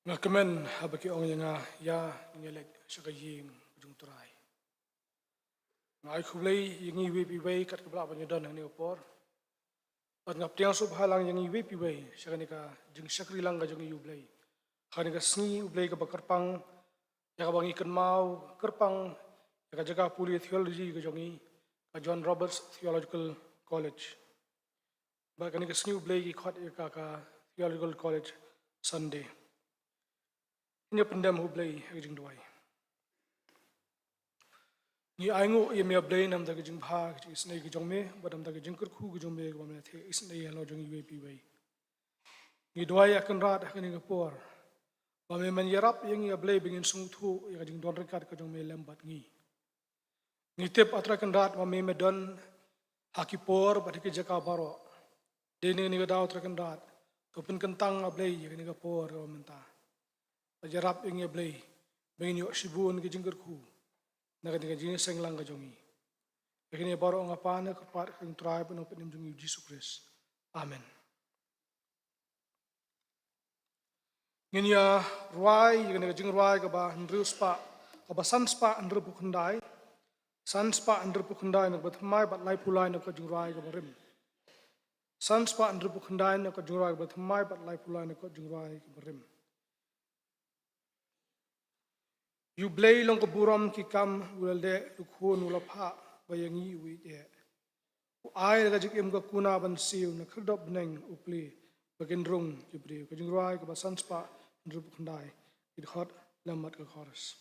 Ngakemen habaki ong yang ya ngelet sakaying jung turai. Ngai khublei yang iwi piwei kat kebla banyadan hani opor. At ngap tiang sub halang yang iwi piwei sakanika jung sakri lang jung iublei. Kanika sni ublei ka bakarpang ya ka bang ikan mau kerpang ya ka jaga puli theology ka jongi ka John Roberts Theological College. Ba kanika sni ublei ki khot ya ka Theological College Sunday. Ini pendam hublai aging duai. Ni aingo ye me blai nam da aging bha aging snai aging me badam da aging kerku aging me ba me the isnai halo jong iwe pi wai. Ni duai akan rat akan ngapor. Ba me man yarap yang ye blai bingin sung thu ye aging don rekat ka jong me lembat ngi. Ni tip atra kan rat ba me don hakipor ba ke jaka baro. Dene ni ga daw atra kan rat. To pen kentang blai ye ni ga por ba menta. Ajarap yang ia belai, bagi yuk sibun ke jengkerku, nak ketika jenis senglang ke jongi. Begini baru ngapain kepat keng try penopin jongi Yesus Kristus. Amin. Ini ya ruai, yang ketika jeng ruai kaba hendru spa, kaba san spa hendru pukendai, san spa hendru pukendai nak bertemai bat lai pulai nak jeng ruai kaba rim. San spa hendru pukendai nak jeng ruai bertemai bat lai pulai nak jeng ruai kaba rim. You blay long keburam ki kam ulade lukhun ulapha bayangi uide. Ai gajik em ga kuna ban siu na khadop neng upli bagendrung jibre kajingrai ka basanspa ndrup khandai it hot lamat ka chorus.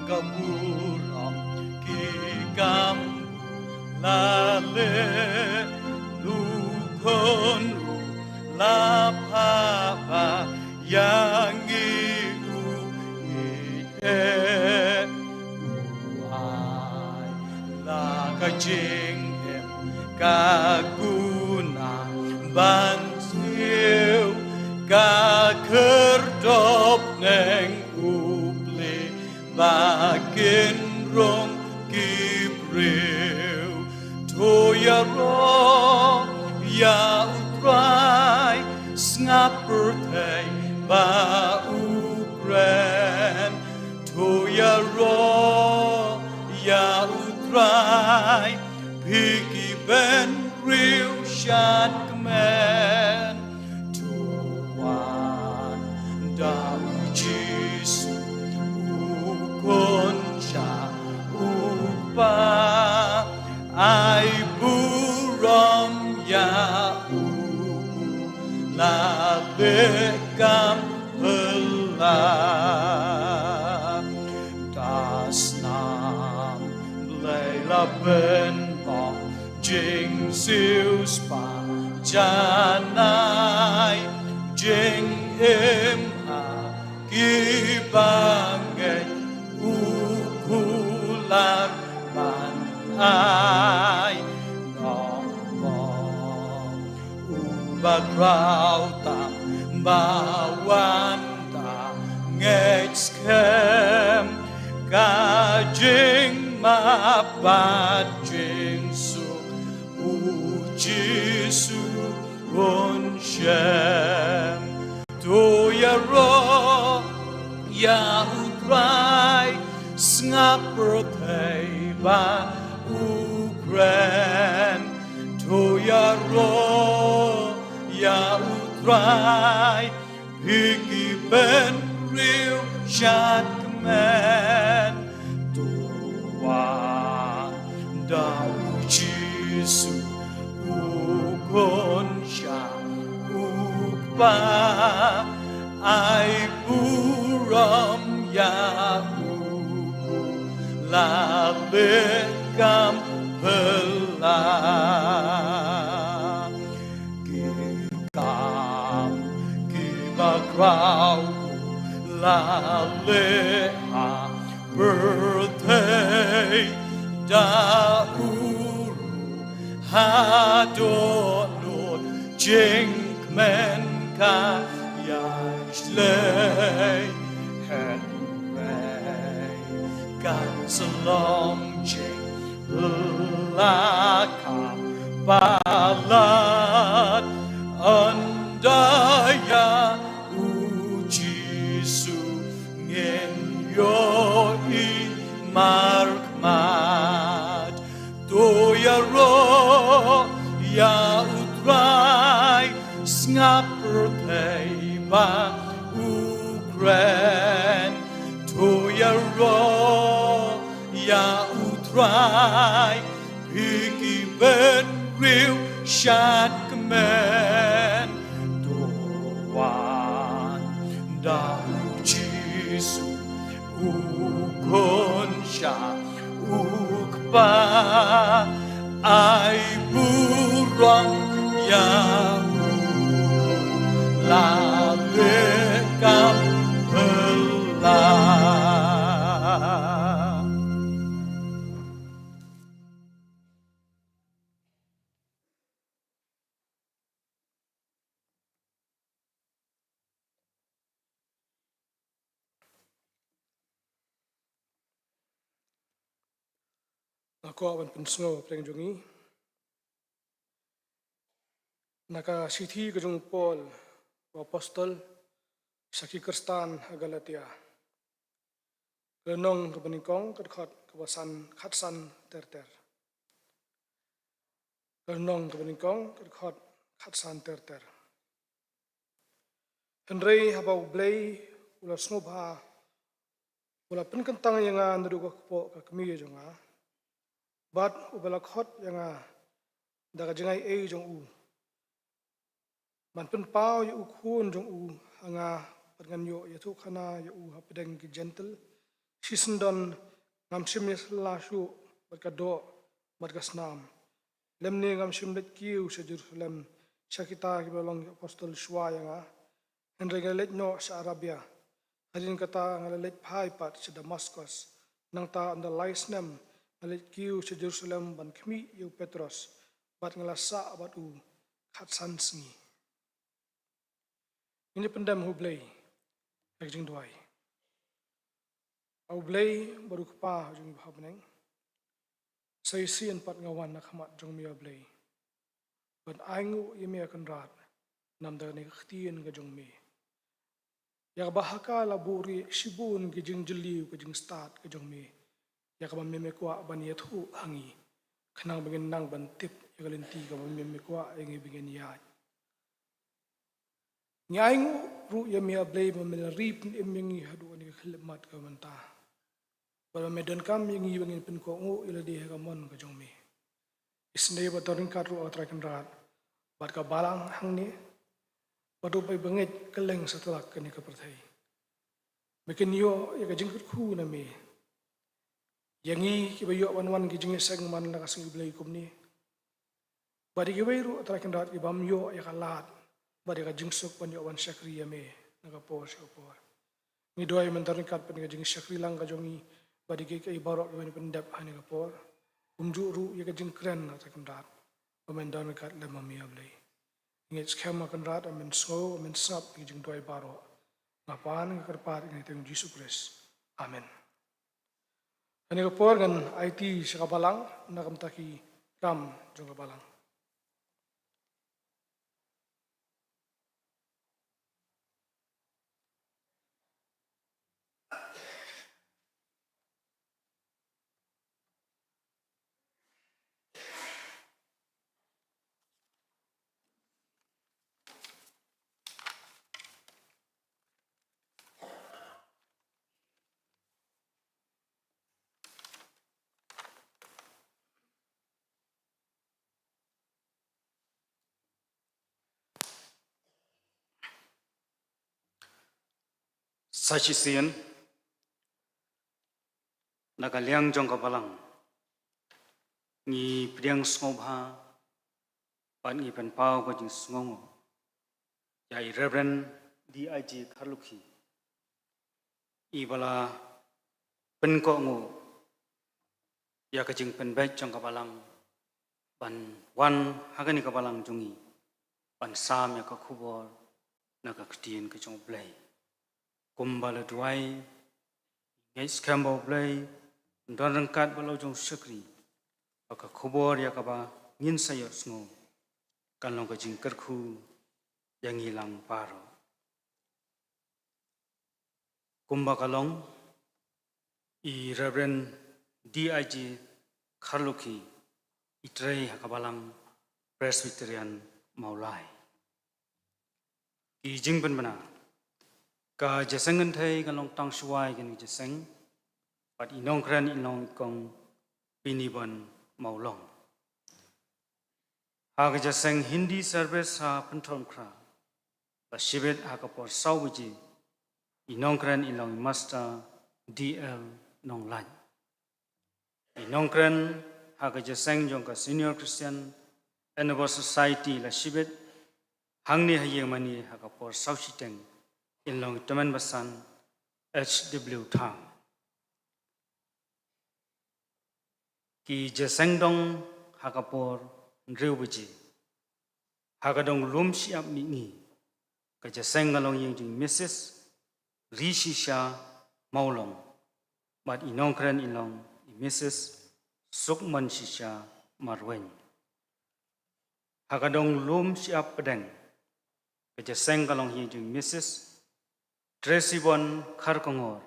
Kaburam kikam lale lukon lapapa yang iu ite uai la kajing em kaguna bansiu kakerdop neng bakin rong kibreu toya ro ya utrai snapertai ba ukren toya ro ya utrai piki ben real shot command tuan da Jesus Kunca upa ai buram ya la bekam hela das nam leila ben ba jing siu spa janai jing em ha kibangai ukulan man ai ngomong ubah rautam bawanta ngeckem kajing mapat jing su ujisu unshem toya ro ya utrai snapertai ba ukren toya ro ya utrai piki ben real shot command tuan da ujisu ukon sha ukpa ai buram ya la bekam hela kikam kibakrau la leha birthday da uru hadot Lord jink men ka ya slay hen ray kan salom jink la ka balat andaya ujisu ngin yo I markmat to ya ro ya utrai snapper ba Ukraine to ya ro ya utrai piki ben real shat kemen doan da ujisu ukon sha ukpa ai buram ya la lekam belah. Ako awan pensno pleng jongi. Naka sithi kajong Paul apostol saki Kristan Galatia. Lenong kebeningkong kedkot kebasan khatsan terter. Lenong kebeningkong kedkot khatsan terter. Henry habau blay ula snobha ula penkentang yang nduga kepo kami jonga. Bat ubala khot yang daga jengai jong u. Man pen pau yu khun jong u anga pangan yo yatu khana yu hapdeng ki gentle. Sisendon ngam simnya selashu berkado berkasnam. Lemni ngam simlet kiu se Jerusalem syakita ki balong apostol Shua yang Henry ngalet no sa Arabia. Hadin kata ngalet pai pat se Damascus. Nang ta anda laisnem ngalet kiu se Jerusalem ban kmi yu Petros bat ngalasa bat u khatsan sengi. Ini pendam hublay jing duai. Hublay baru kepa jung habneng. Saya sian pat ngawan nak hamat jung mi hublay. Ban aingu yemi akan rat nam da ne khtien ga jung mi. Ya bahaka laburi shibun ge jing jeli ge jing start ge jung mi. Ya ka meme kwa ban yathu hangi. Khnang bengen nang ban tip ya galenti ka meme kwa engi bengen ya. Nyaingu ru ya mi ablay mamel rip emengi hadu ani khlemat ka manta. Bala medan kam yang ibangin pen ko ngu ila di ka mon ka jong mi. Isne ba torin ka ru atrakan rat. Bat ka balang hang ni. Badu pai bangit keleng setelak ka ni ka perthai. Mekin yo ya ka jingkut khu na mi. Yangi ki bayo wan ki jing seng man la ka sing iblay kum ni. Badi ki ru atrakan rat ki bam yo ya ka lat. Badi ka jingsuk pan yo wan syakri ya me naga po siya po. Ni doay mentarikat pan ka jing syakri lang ka jongi badi ka ibarok ka pendap hani ka po. Umjuru ya ka jing kren na takan rat. Pamendan kat lema mi ablay. Ngit skema kan rat amen so amen sap ki jing doay baro. Ngapan ka karpat ni tayong Jesus Christ. Amen. Hani ka po kan IT sa kabalang nakamtaki kam jong kabalang. Sachisian nakaliang jong kapalang ni priang smobha pan ni pen pau ko jing sngongo ya Reverend DIG Karlukhi ibala pen ko ngo ya ka jing pen baik jong kapalang ban wan hagani kapalang jongi pansam ya ka khubor na ka ktien ka chong play kumbala duai ngai skambo play don rangkat balo jong syukri ka khubor ya ka ba ngin sayo sngo kan long ka jing kerkhu yang hilang paro kumba kalong i Reverend D.I.G. Kharluki itrei hakabalang Presbyterian Maulai ki jing ben bana ka jasengan thai kan long tang shuai kan jaseng pat inong kran inong kong pinibon maulong ha ka jaseng Hindi service ha pentom kra la shibet ha ka por sawji inong kran inong master DL nong lan inong kran ha ka jaseng jong ka senior Christian Endeavor Society la shibet hangni haye mani ha ka por sawshiteng inong teman basan HW Thang ki jaseng dong ha ka por reubuji ha ka dong lum siap mingi ka jaseng ngalong yeng jing Mrs. Rishisha Maulong but inong kran inong Mrs. Sukman Shisha Marwen hakadong lum siap pedeng ka jaseng kalong yeng jing Mrs. Tracy Bon Kharkongor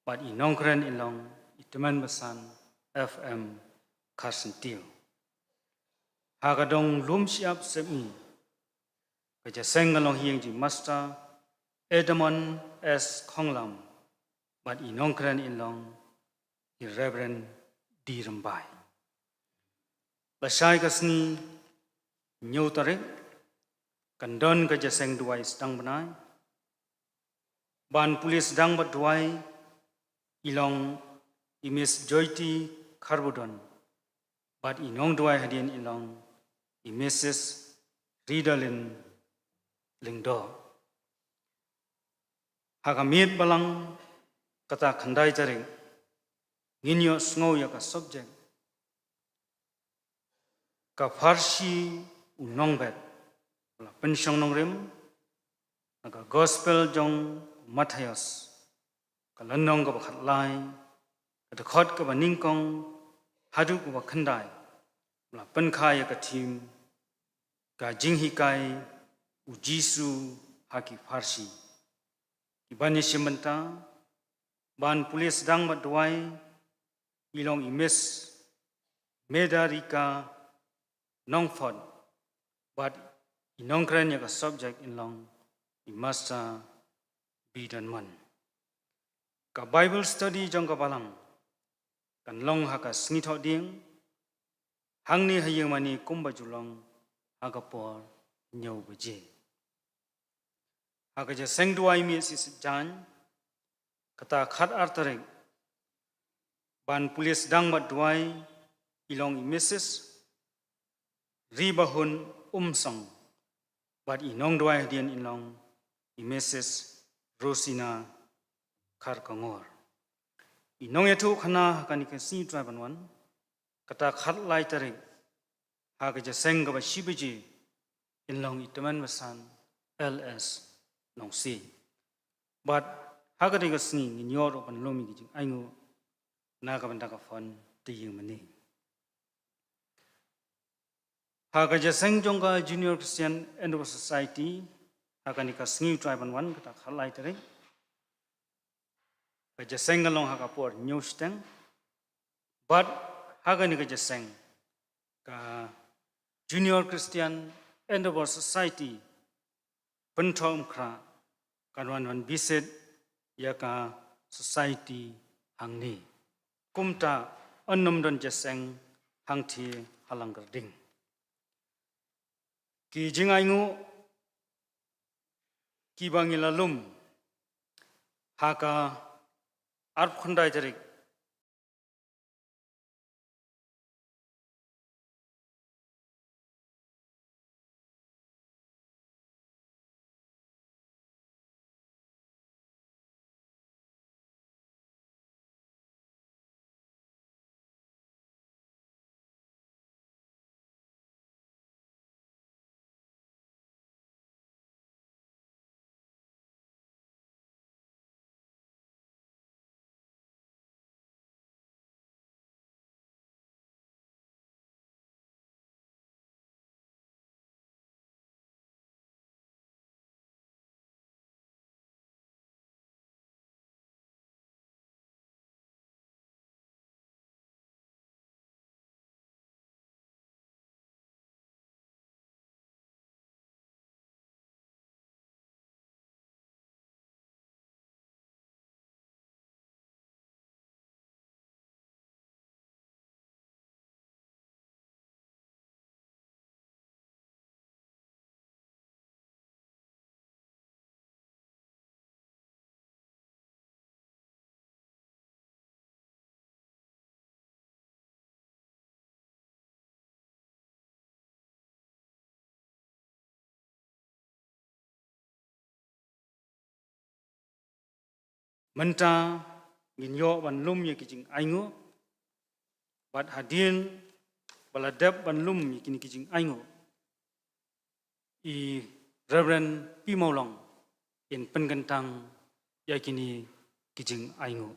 but inong kran inong iteman basan FM Karsentiu hakadong lum siap semi ka jaseng kalong yeng jing Master Edmond S. Khonglam but inong kran inong Reverend D. Rambai Lasai kasni nyau tarik kandon ka jaseng duai sedang benai ban pulis sedang bat duai ilong Miss Joyti Kharbudon but inong duai hadian ilong Mrs. Ridalin Lingdo hakamit balang kata khandai tarik nginyo sngo ya ka subject ka Farsi unong bet la pensyong nong rim ka gospel jong Matthias ka lanong ka bakhat lai ka khot ka baningkong hadu ka bakhandai la penkhai ka tim ka jinghikai ujisu haki Farsi ibani simenta ban pulis dang badwai ilong imes medarika nongfod but inong kran ya ka subject inlong imasta bidan man ka Bible study jong ka balang kan long ha ka snitho ding hangni hayeng mani kumba julong ha ka por nyau beje ha ka ja sengduai mi si jan kata khat artarek ban pulis dang badwai ilong Mrs. Ribahun Umsong but inong duai hadian ilong Mrs. Rosina Kharkongor inong etu khana hakani ka si traban wan kata khat lai tarik ha ka ja seng ka ba shibiji ilong itaman masan LS nong si but hagari ka sni nyor opan lomi gi aingu na ka banda ka fon ti yung mani haga ja seng jong ka Junior Christian Endeavor Society haga ni ka sni tribe wan ka khalai tare ka ja seng along haga por new steng but haga ni ka ja seng ka Junior Christian Endeavor Society pentom kra kanwan wan biset ya ka society hangni kumta annam don jaseng hangthi halang garding ki jingaingu ki bangilalum haka arp khundai jarik menta ginyo ban lum ye kijing aingo bat hadin baladep ban lum ye kini kijing aingo i Reverend Pi Maulong in Pengentang ya kini kijing aingo.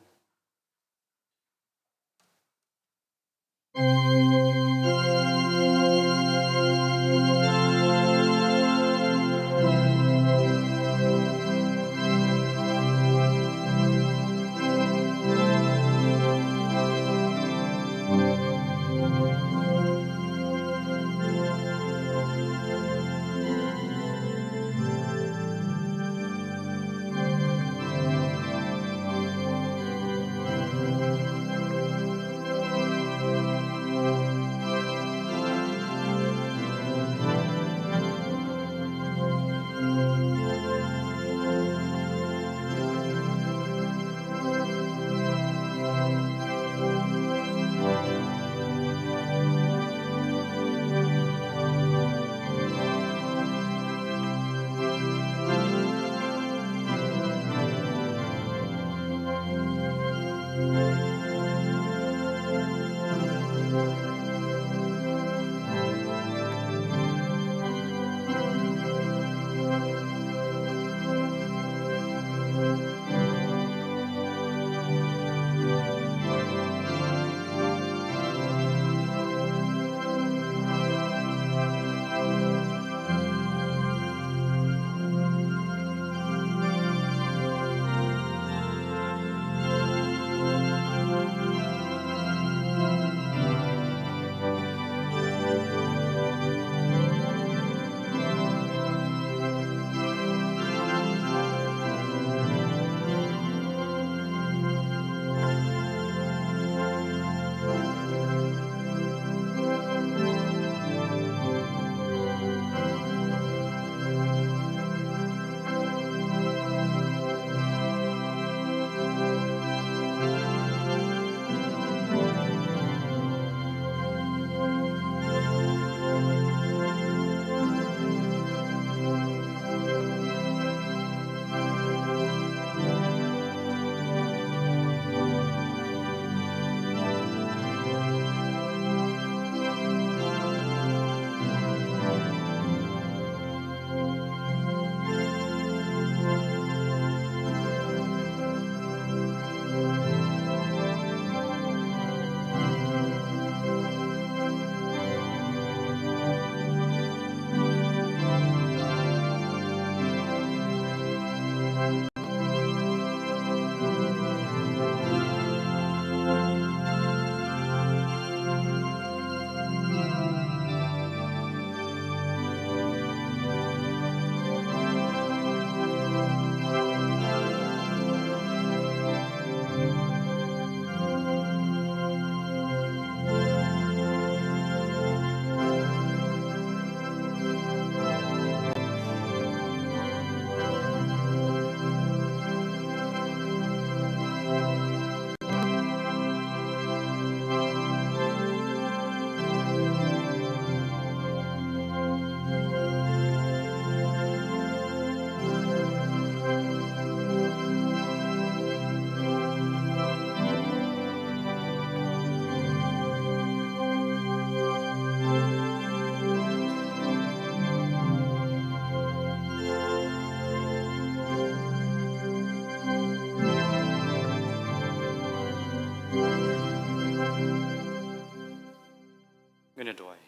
Ngene doai.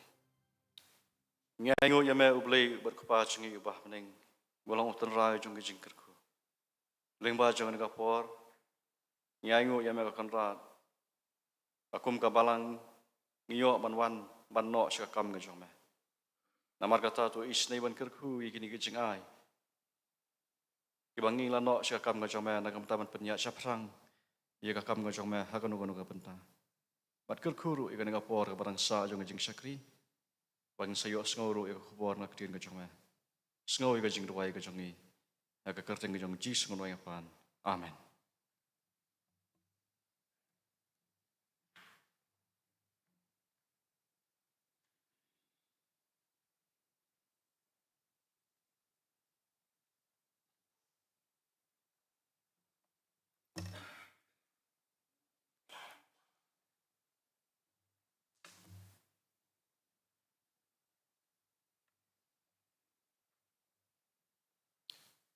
Ngango yame ublei berkupa cungi ubah mening bolang utan rai jung jingkerku. Lengba jung nga por. Ngango yame ka konrad. Akum ka balang ngiyo banwan banno sya kam nga jung me. Namar kata tu isnei ban kerku ikini gijing ai. Kibangi lano sya kam nga jung me nagam taman penya syaprang. Ia ka kam nga jung me hakanu ka benta. Mat kerkuru ikan nga por ka barang sa jung jing syakri. Bang sayo sngoro ika kubor na ktiin ka jong me. Sngo ika jing ruwai ka jongi. Ika kerting ka jong jis ngono yang pan. Amen.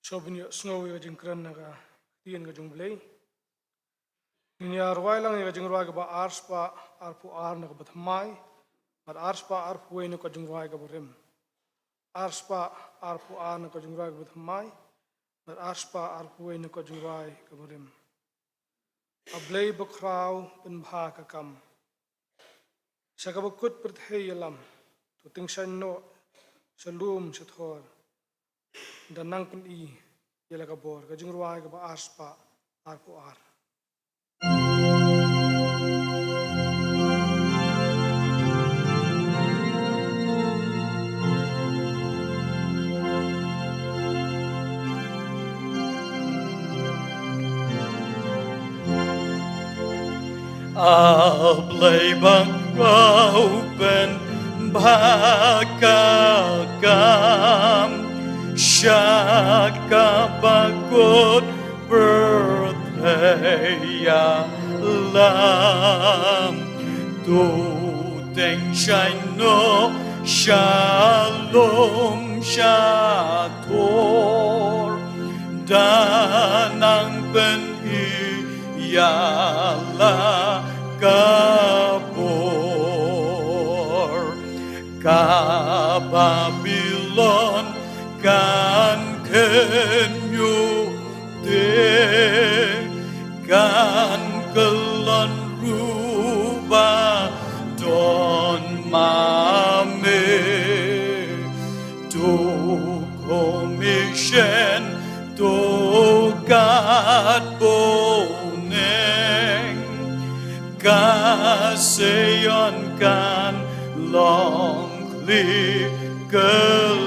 Sobinyo snow ya jing kran naga tien ga jung blay. Ni arwai lang ya jing roi ga ba arspa arpu ar naga bathamai. Ar arspa arpu we no ka jing roi ga barim. Arspa arpu ar naga jing roi ga bathamai. Ar arspa arpu we no ka jing roi ga barim. A blay bakraw ben bha ka kam. Sagabakut perthei yalam. Tuting sanno salum sathor. Dan nang pen i yala ka bor ka jing ruai ka ba arspa arpu ar. Ablay open bakakam Shaka bakot birthday lam Tu teng shino shalom shator Danang pen yala kabor ka Babylon kan kenyu de kan kelon ruba don mame to commission to God boneng kaseyon kan long li keleng.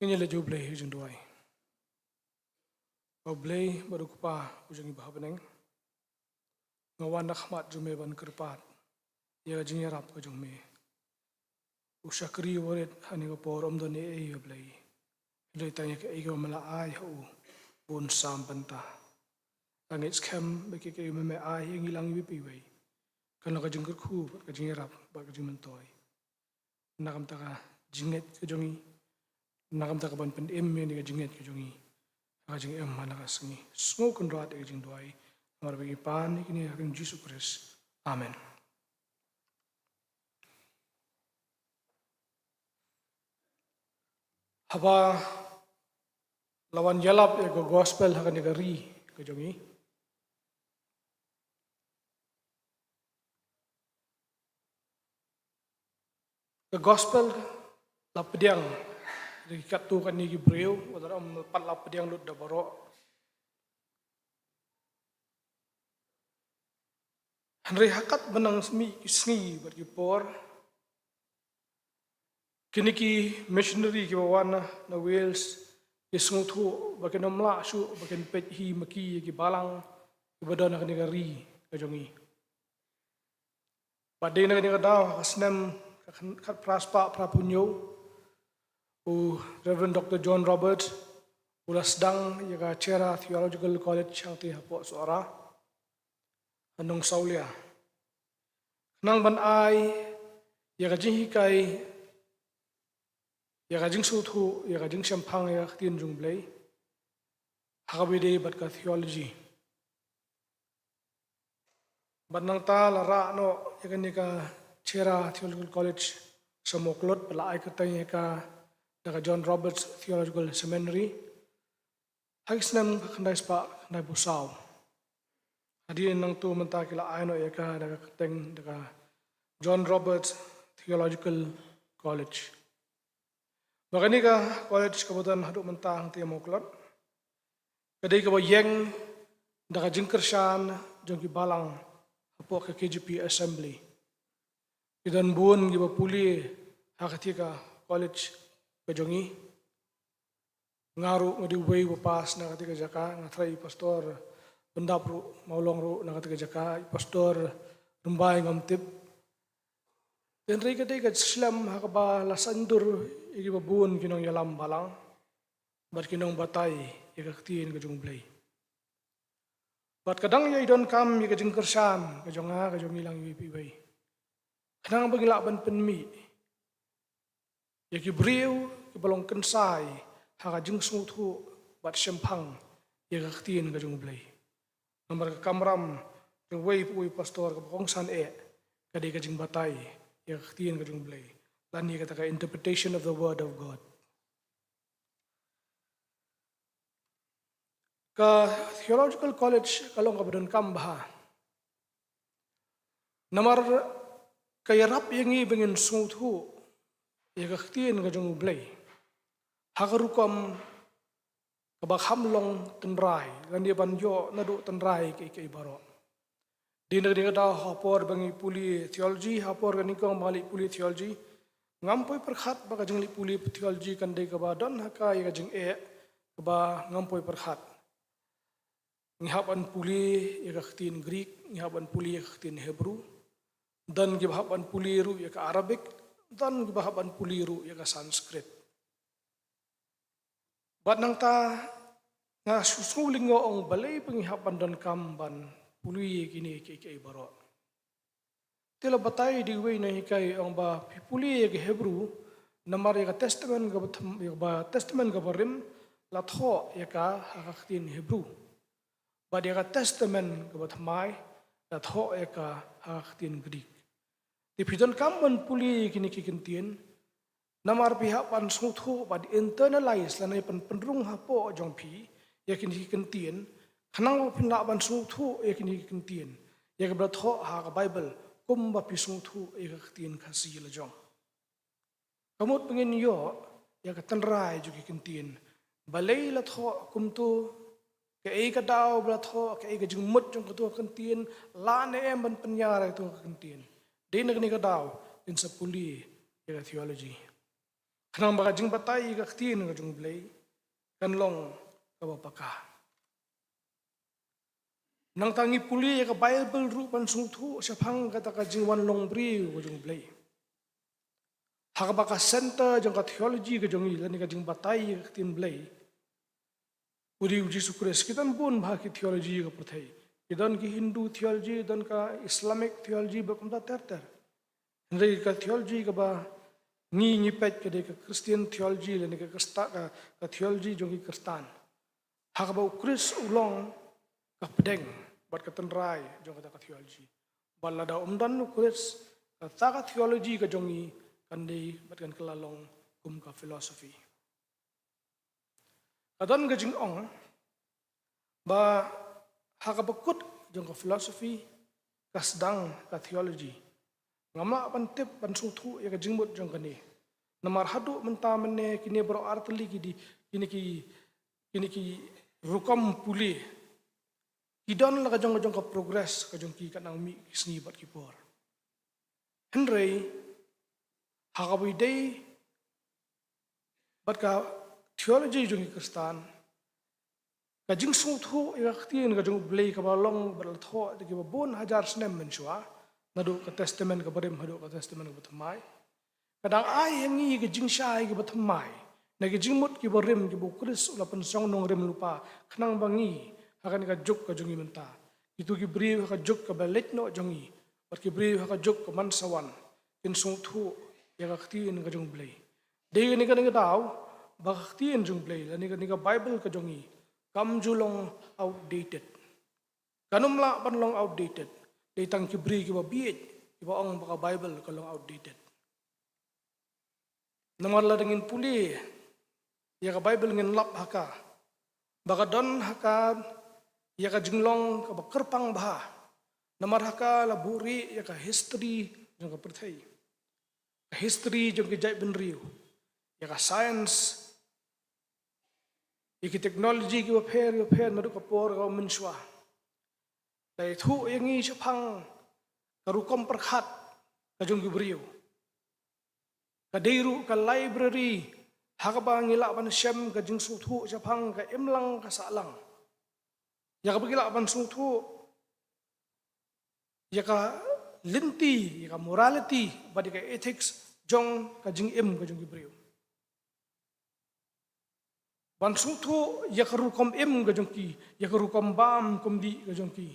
Ini le jublay hujung duai. Oblay baru kupa hujung iba beneng. Ngawan nakmat jume ban kerpat. Ya jing yarap ko jung me. Usakri waret hani ko porom do ne e oblay. Ile tanya ke ego mala ai ho bun sam banta. Angit skam beki ke me ai yang ilang ibi piwai. Kan ka jing kerku ka jing yarap ba ka jing mentoy. Nakam taka jinget ke jongi. Nakam taka ban pen em ni ka jinget ke jongi. Ka jing em mana ka sengi. Semua kendrat ke jing doai. Mar bagi pan ini akan Yesus Kristus. Amen. Haba lawan jalap ya go gospel akan negari ke jongi. Ke gospel lapediang dari katu kan ni Gibreu wadara pat lapediang lut da baro. Henry hakat benang sengi berkipor. Kini ki missionary ki bawana na Wales ki sungtu baken omla su baken pet hi maki ki balang ki badana ka negari ka jongi. Padai na ka daw kasnem kat praspa prapunyo u Reverend Dr. John Roberts ulas sedang ya ka Chera Theological College yang ti hapo suara anong saulia. Nang ban ai ya ka jing hikai ya ka jing suthu ya ka jing sampang ya tin jung blay hakabide bat ka theology bat nang ta lara no ya ka ni ka Chera Theological College sa Moklot pala ay ka tay ka John Roberts Theological Seminary hagis nam kanday spa kanday busaw adiin nang tu menta kila ayno ya ka kateng daga John Roberts Theological College. Makanya ka college kabutan haduk mentang tiya Moklot. Kadai ka bayeng daga jingkersyan jong kibalang apo ka KGP Assembly. Kidan buon giba puli hakatika college kajongi. Ngaru ngadi way wapas na katika jaka ngatray pastor bendap ru maulong ru na katika jaka pastor rumbay ngamtip. Henry kadai kat Islam hakaba lasandur igi babun kinong yalam balang. Bat kinong batay ikaktiin kajong blay. Bat kadang ya idon kam ikajeng kersan kajong kajong ilang ipiway. Kanang bagilaban penmi. Ya kibriw kibalong kensay hakajeng sungtu bat sempang ikaktiin kajong blay. Nomor kamram reway puwi pastor kabongsan kadai kajeng batay ikaktiin kajong blay. Lani kata ka interpretation of the word of God. Ka Theological College kalong kabadon kambha. Namar kayarap yang ibingin sungtu ikaktiin kajong blay. Hakarukam kabakhamlong tenrai lani banjo nadu tenrai kay baro. Di negeri kada hapor bangi puli theology hapor gani kong mali puli theology ngampoy perkhat baka jengli puli theology kandai kabadon haka ikajeng kaba ngampoy perkhat. Ngihapan puli ikaktin Greek, ngihapan puli ikaktin Hebrew, dan gibahapan puli ru ika Arabic, dan gibahapan puli ru ika Sanskrit. Bat nang ta nga susuling ngoong balay pangihapan dan kamban puli kini kay baro. Tila batay di way na hikay ang ba puli ika Hebrew, namar ika testament ka barim latho ika hakaktin Hebrew. Pada eka testament kebat mai dat ho eka haktin Greek. Di pidon kamon puli kini kikintien namar pihak pan sungthu pad internalize lanai pan penrung hapo jong pi ya kini kikintien kanang pinla pan sungthu ya kini kikintien ya kebat ho ha Bible kumba pi sungthu eka kintien kasih lejong. Kamut pengin yo ya ketenrai juga kikintien balai lat ho kumtu kay kadaw blatho kay kajing mut jong katuwa kentien lane ban penyara itu kentien di negni kadaw din sa puli ya theology kanang bagajing batay ka kentien kajong blay kanlong kabapaka nang tangi puli ya ka Bible rupan sungtu sa pang kata kajing wanlong bri kajong blay hakabaka center jong ka theology kajong ilan kajing batay ka kentien blay Udi Yesus Kristus kita pun bahagi teologi ka perthai. Kita ki Hindu teologi dan ka Islamic teologi bakumta terter. Henry ka teologi ka ba ngi pet ka de ka Christian teologi le ka ka teologi jong ki Kristen. Haka ba Kris ulong ka pedeng bat ka tenrai jong ka teologi. Balada umdan Kris ka ka teologi ka jongi kandai bat kan kelalong ka filosofi. Kadon gajing ong ba hakabakut jong ka philosophy kasdang ka theology ngama pantip pansuthu ya gajing mut jong kani namar hadu menta menne kini bro artli kini ki rukam puli idon la jong ka progress ka jong ki kanang mi sni bat ki por Henry hakawi day bat ka theology jong Kristen kajing sungthu ikaktiin kajong blay kabalong balatho di kibabon hajar senem mensua nadu ka testament ka barim hadu ka testament ka batamay kadang ay hangi kajing syai ka batamay na kajing mut ki barim ki bukris ula pensong nong rim lupa kanang bangi hakan ka juk ka jongi menta itu ki brief ka juk ka balit no jongi pat ki brief ka juk ka mansawan kin sungthu ikaktiin kajong blay de ni ka daw baktiin jong play lani ka Bible ka jongi kam julong outdated kanum la panlong outdated de tang kibri ki ba biit ki ba ong baka Bible ka long outdated namar la dengin puli ya ka Bible ngin lap haka baka don haka ya ka jinglong ka ba kerpang bah namar haka la buri ya ka history jong ka perthai history jong ki jai ben riu ya ka science iki teknologi ki waper nadu kapor ka menswa dai thu yangi chapang karukom perkhat ka jong gibriu ka deiru ka library hakaba ngila ban syam ka jing suthu chapang ka imlang ka salang ya ka bigila ban suthu ya ka linti ka morality ba ka ethics jong ka jing ka jong Hebreo ban sung thu ya ka rukom ka jong ki ya ka rukom bam kum di ka jong ki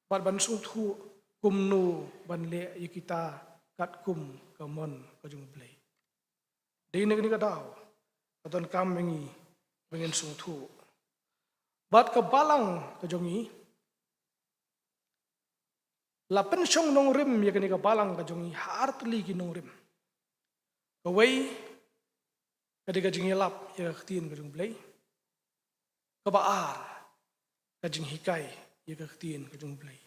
ban sung thu kum no ban le ya kita kat kum ka mon ka jong blai dei ne ni ka daw aton kam mengi bengen sung thu bat ka balang ka jong i la pensyong nong rim ya kani ka balang ka jong i hartli ki nong rim kawai kadi ka jing yalap ya khtin ka jong blai ka baar ka jing hikai ya ka khtin ka jong blai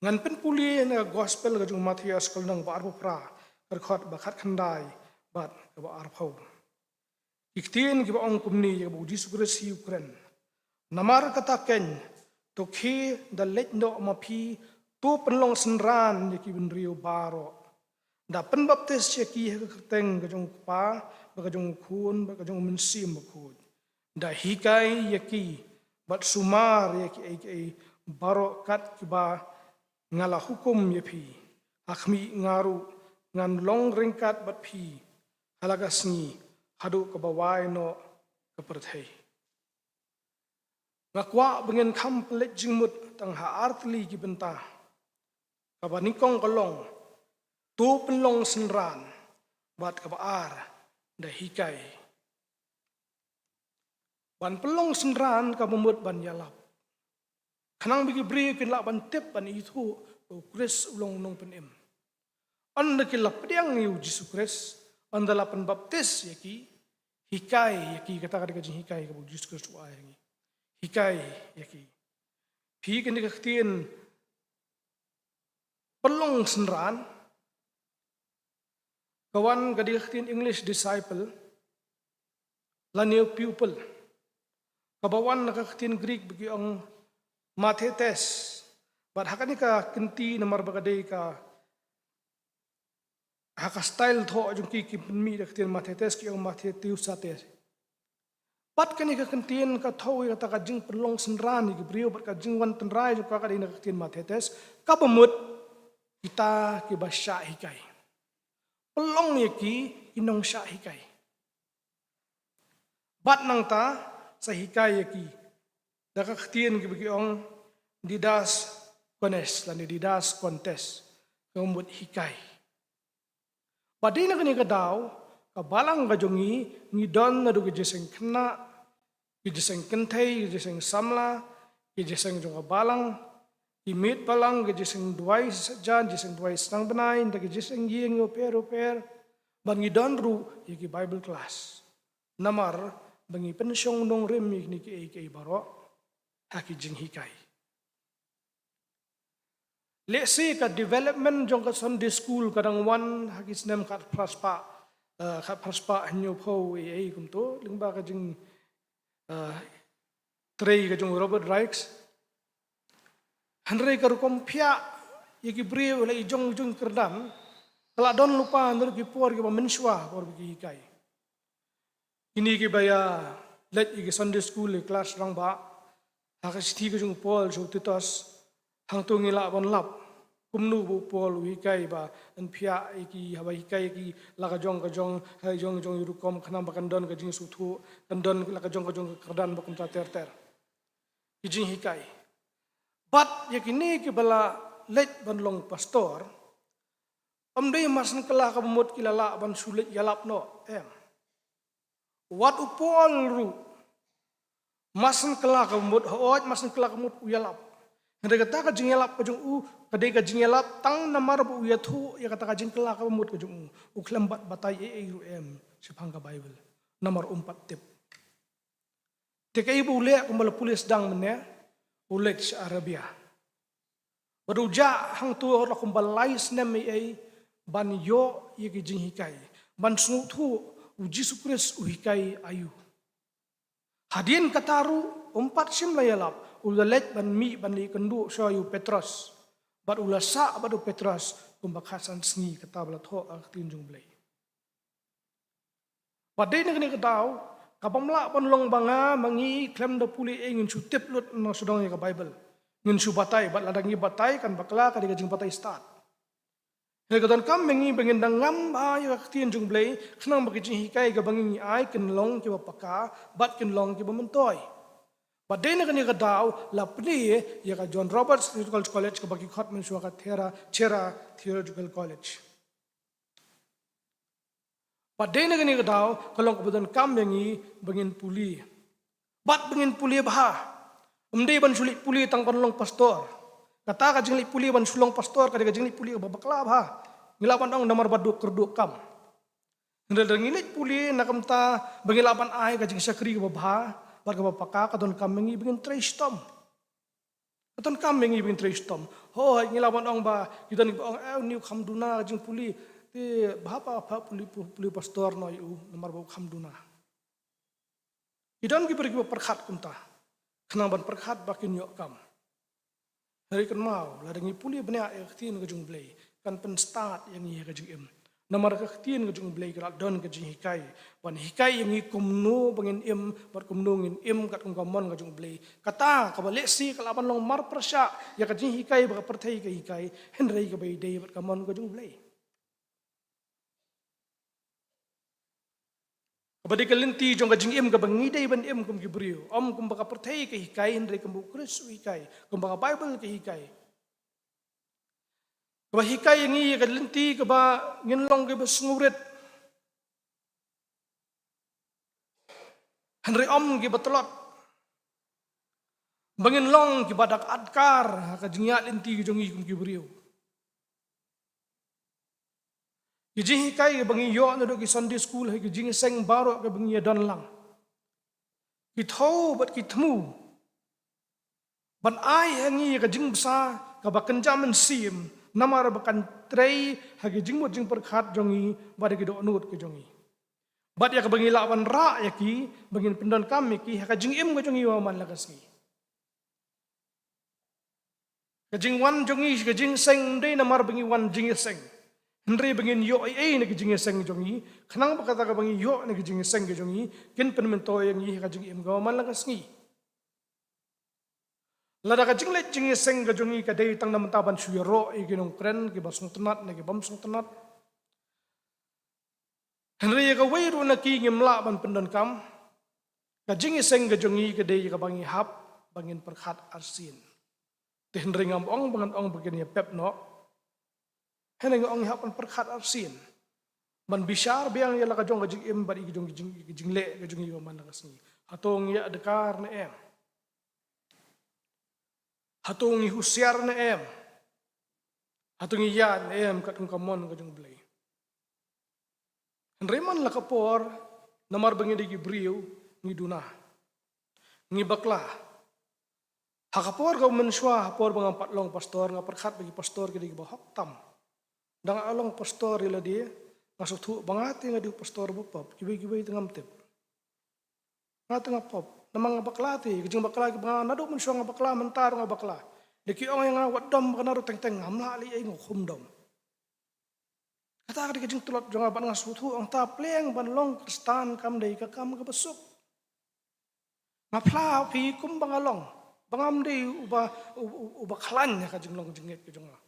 ngan pen puli na gospel ka jong Matius kal nang baar pra kar khot ba khat khandai bat ka baar phau iktin ki ba ong kumni ya bu Jesus Christ Ukraine namar kata ken to khi da let no ma phi tu penlong senran ya ki ben rio baro da pen baptis ya ki ka teng ka jong pa ba ka jong khun ba ka jong min sim ba khun da hikai ya ki bat sumar ya ki baro kat ki ba ngala hukum ya phi akhmi ngaru ngan long ringkat bat phi halaga sngi hadu ka bawai no ka perthai ngakwa bengen kham pelet jingmut tang ha artli ki benta ka banikong kalong tu penlong senran bat ka baar da hikai ban pelong senran ka bumut ban yalap kanang bigi bri kin la ban tip ban itu Chris ulong nong penem anda kilap pedang yu Jesus Christ anda la pan baptis yaki hikai yaki kata kata jing hikai ka Jesus Christ wa yangi hikai yaki phi kin ka khtin pelong senran kawan ka di khtin English disciple la new pupil kabawan na ka khtin Greek bagi ang Mathetes but hakani ka kinti namar bagade ka haka style tho jung ki mi daktin Mathetes ki ang Matheus sates pat kani ka kintin ka tho ya ta ka jing perlong senran ki brio bat ka jing wan tenrai jung ka ka di naktin Mathetes ka pemut kita ki basya hikai pelong ya ki inong sya hikai bat nang ta sa hikai ya ki dakaktin ki bagi ong didas kones lan didas kontes kemut hikai padi na kani kadaw kabalang kajongi ngidon na dugi jeseng kena jeseng kentay jeseng samla jeseng jong kabalang imit palang jeseng duai sajan jeseng duai senang benai nda jeseng yeng oper ban ngidon ru yaki Bible class namar bangi pensyong nong rim ni ki baro haki jing hikai. Let's say ka development jong ka Sunday school kadang wan haki snem kat praspa hanyo pho kum to lingba ka jing trei ka jong Robert Rikes hanrei ka rukom pia yaki brio la ijong kerdan kala don lupa ndur ki por ki menswa por ki hikai. Ini ki baya let ki Sunday school class rang ba haka sithi ka jung Paul so titos hang tu ngila bon lap kumnu bu Paul hikai ba an phia ki hawa hikai ki la ka jong hai jong rukom khanam ba kandon ka jing suthu kandon la ka jong kerdan ba kum ta ter ki jing hikai but yakini ki bala let ban long pastor amdei masan kala ka mut kilala ban sulit yalap no what upol ru masan kala ka mut hoot masan kala ka mut uyalap hande kata ka jing yalap ka jung kadai ka jing yalap tang namar bu uyathu ya kata ka jing kala ka mut ka jung uklembat batai ru sipang ka Bible nomor 4 tip tekai bu le kumbal pulis dang mene ulek Arabia baruja hang tu ora kumbal lais nem ban yo yeki jing hikai ban sungu thu Jesus Christ uhikai ayu hadien kataru 4 sim layalap ulalet ban mi ban li kendu sayu Petrus bat ulasa badu Petrus kumbakhasan sngi kata bala tho aktin jung blai padai ne kadaw kapamla pon long banga mangi klem da puli ngin sutip lut no sudong ka Bible ngin su batai bat ladangi batai kan bakla ka jing batai start Hei kadon kam mengi bengin dangam ba ya tien jung blei khnang ba kijing hikai ga bangi ai kin long ki ba paka bat kin long ki ba mentoi. Ba dei na kani ga daw la pni ya ka John Roberts Theological College ka bagi khot men suaka chera Theological College. Ba dei na kani ga daw kalong ka don kam mengi bengin puli. Bat bengin puli ba umdei ban sulit puli tang kon long pastor. Kata ka jingli puli ban sulong pastor ka jingli puli ba bakla ba. Ngilapan ong namar baduk kerduk kam. Ndel ngilit puli nakamta bangilapan ai ka jing sakri ka ba bar ka paka ka don kam mengi bingin tristom. Ka don kam mengi bingin tristom. Ho ngilapan ong ba kita ni ong new kamduna jing puli ti ba puli pastor no yu namar ba kamduna. Idan ki pergi perkhat kunta. Kenang ban perkhat bakin yok kam. Hari kan mau, ladangi puli benda ektin ke jung blay, kan pen start yang ia ke jung Namar ke ektin ke jung blay kelat don ke jung hikai, ban hikai yang i kumnu bangin bar kumnu ngin kat kumkamon ke jung blay. Kata kabalik si kalaban long mar persya, ya ke jung hikai baka pertai ke hikai, henrei ke bay day bar kamon ke jung blay. Badi kalenti jong kajing ka bangidai ban kum kibriu om kum baka pertai ke hikai henrei kum bukris hikai kum baka bible ke hikai ba hikai ngi kalenti ka ba nginlong ke basngurit henrei om ke batlot bangin long ke badak adkar kajing ya lenti jong kum kibriu Kijing hikai bangi yo na do ki Sunday school hai kijing seng baro ke bangi don lang. Kitho bat kitmu. Ban ai hangi ka jing bsa ka bakan jaman sim namar bakan trei ha kijing mot jing perkhat jongi bade ki do nut ke jongi. Bat ya ka bangi lawan ra ya ki bangin pendon kam ki ha ka jing im ka jongi wa man lakas ki. Ka jing wan jongi ka jing seng dei namar bangi wan jing seng. Henry bangin yo ai na kijing seng jongi khnang bakata ka bangi yo na kijing seng ke jongi kin penmento yang i ka jing im ga man lakas ngi lada ka jing le jing seng ke jongi ka dei tang nam taban suyaro i ginong kren ki basung tenat na ki bam sung tenat Henry ka wei ru na ki ngimla ban pendon kam ka jing seng ke jongi ka dei ka bangi hap bangin perkhat arsin te Henry ngam ong bangan ong bagin ya pep no Heneng ong hapan perkhat arsin. Ban bishar biang ya laka jong kajing im bari kajing le kajing iyo man lakas ni. Hatong ya dekar na em. Hatong i husyar na em. Hatong iya na em kat kamon kajing blay. Henreman laka por namar bangi di gibriu ni duna. Ni bakla. Hakapor kau menswa hapor bangang patlong pastor nga perkhat bagi pastor kadi bahok tam. Dang along pastor ila dia masuk tu bangati nga di pastor bopop kibai tengam tip nga pop namang baklati kijing bakla ki banga nado men nga bakla mentar nga bakla deki ong nga wadom kana ro teng amla ali ai ngokhum dom kata ka kijing tulot jonga ban nga sutu ong ta pleng ban long kristan kam dei ka kam ka besuk nga pla pi kum bangalong bangam dei uba khlan ka jing long jinget ki jonga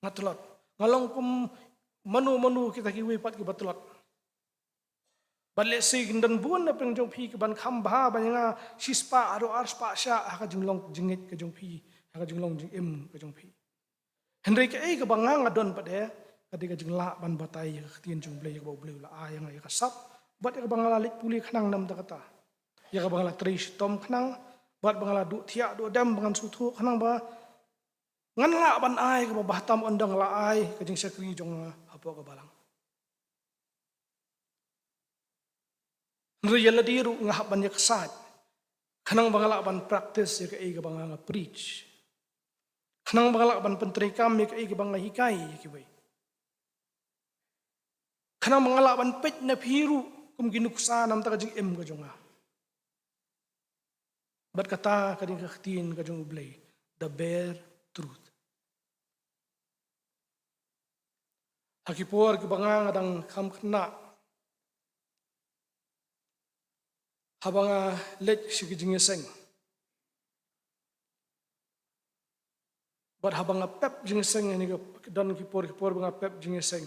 nga tulot ngalong kum manu kita kiwi pat ki batulot balik si dan buan na pengjong pi ki ban kham ba nga sispa aro arspa sya ka jinglong jingit ka jong pi ka jinglong jing im ka jong pi Henry ka ai ka banga ngadon pade kadi ka jingla ban batai ka tien jong blay ka blay la ayang ay ka sap bat ka bangala lik puli khnang nam ta kata ya ka bangala trish tom khnang bat bangala du thia du dam bangan sutu khnang ba ngan la ban ai ka bahtam ondang la ai ka jing sakri jong hapo ka balang Nriyala diru nga ban yak sat khanang bangala ban practice ya ka ai ka banga preach khanang bangala ban pentrikam ya ka ai ka banga hikai ya ki bai khanang bangala ban pet na phiru kum ginuksa nam ta ka jing em ka jonga bat kata ka ding ka khtin ka jong ublay the bare truth Hakipor ki banga ngadang kam khna habanga let sigijing seng Bat habang pep jingseng ini ke don kipor bang pep jingseng.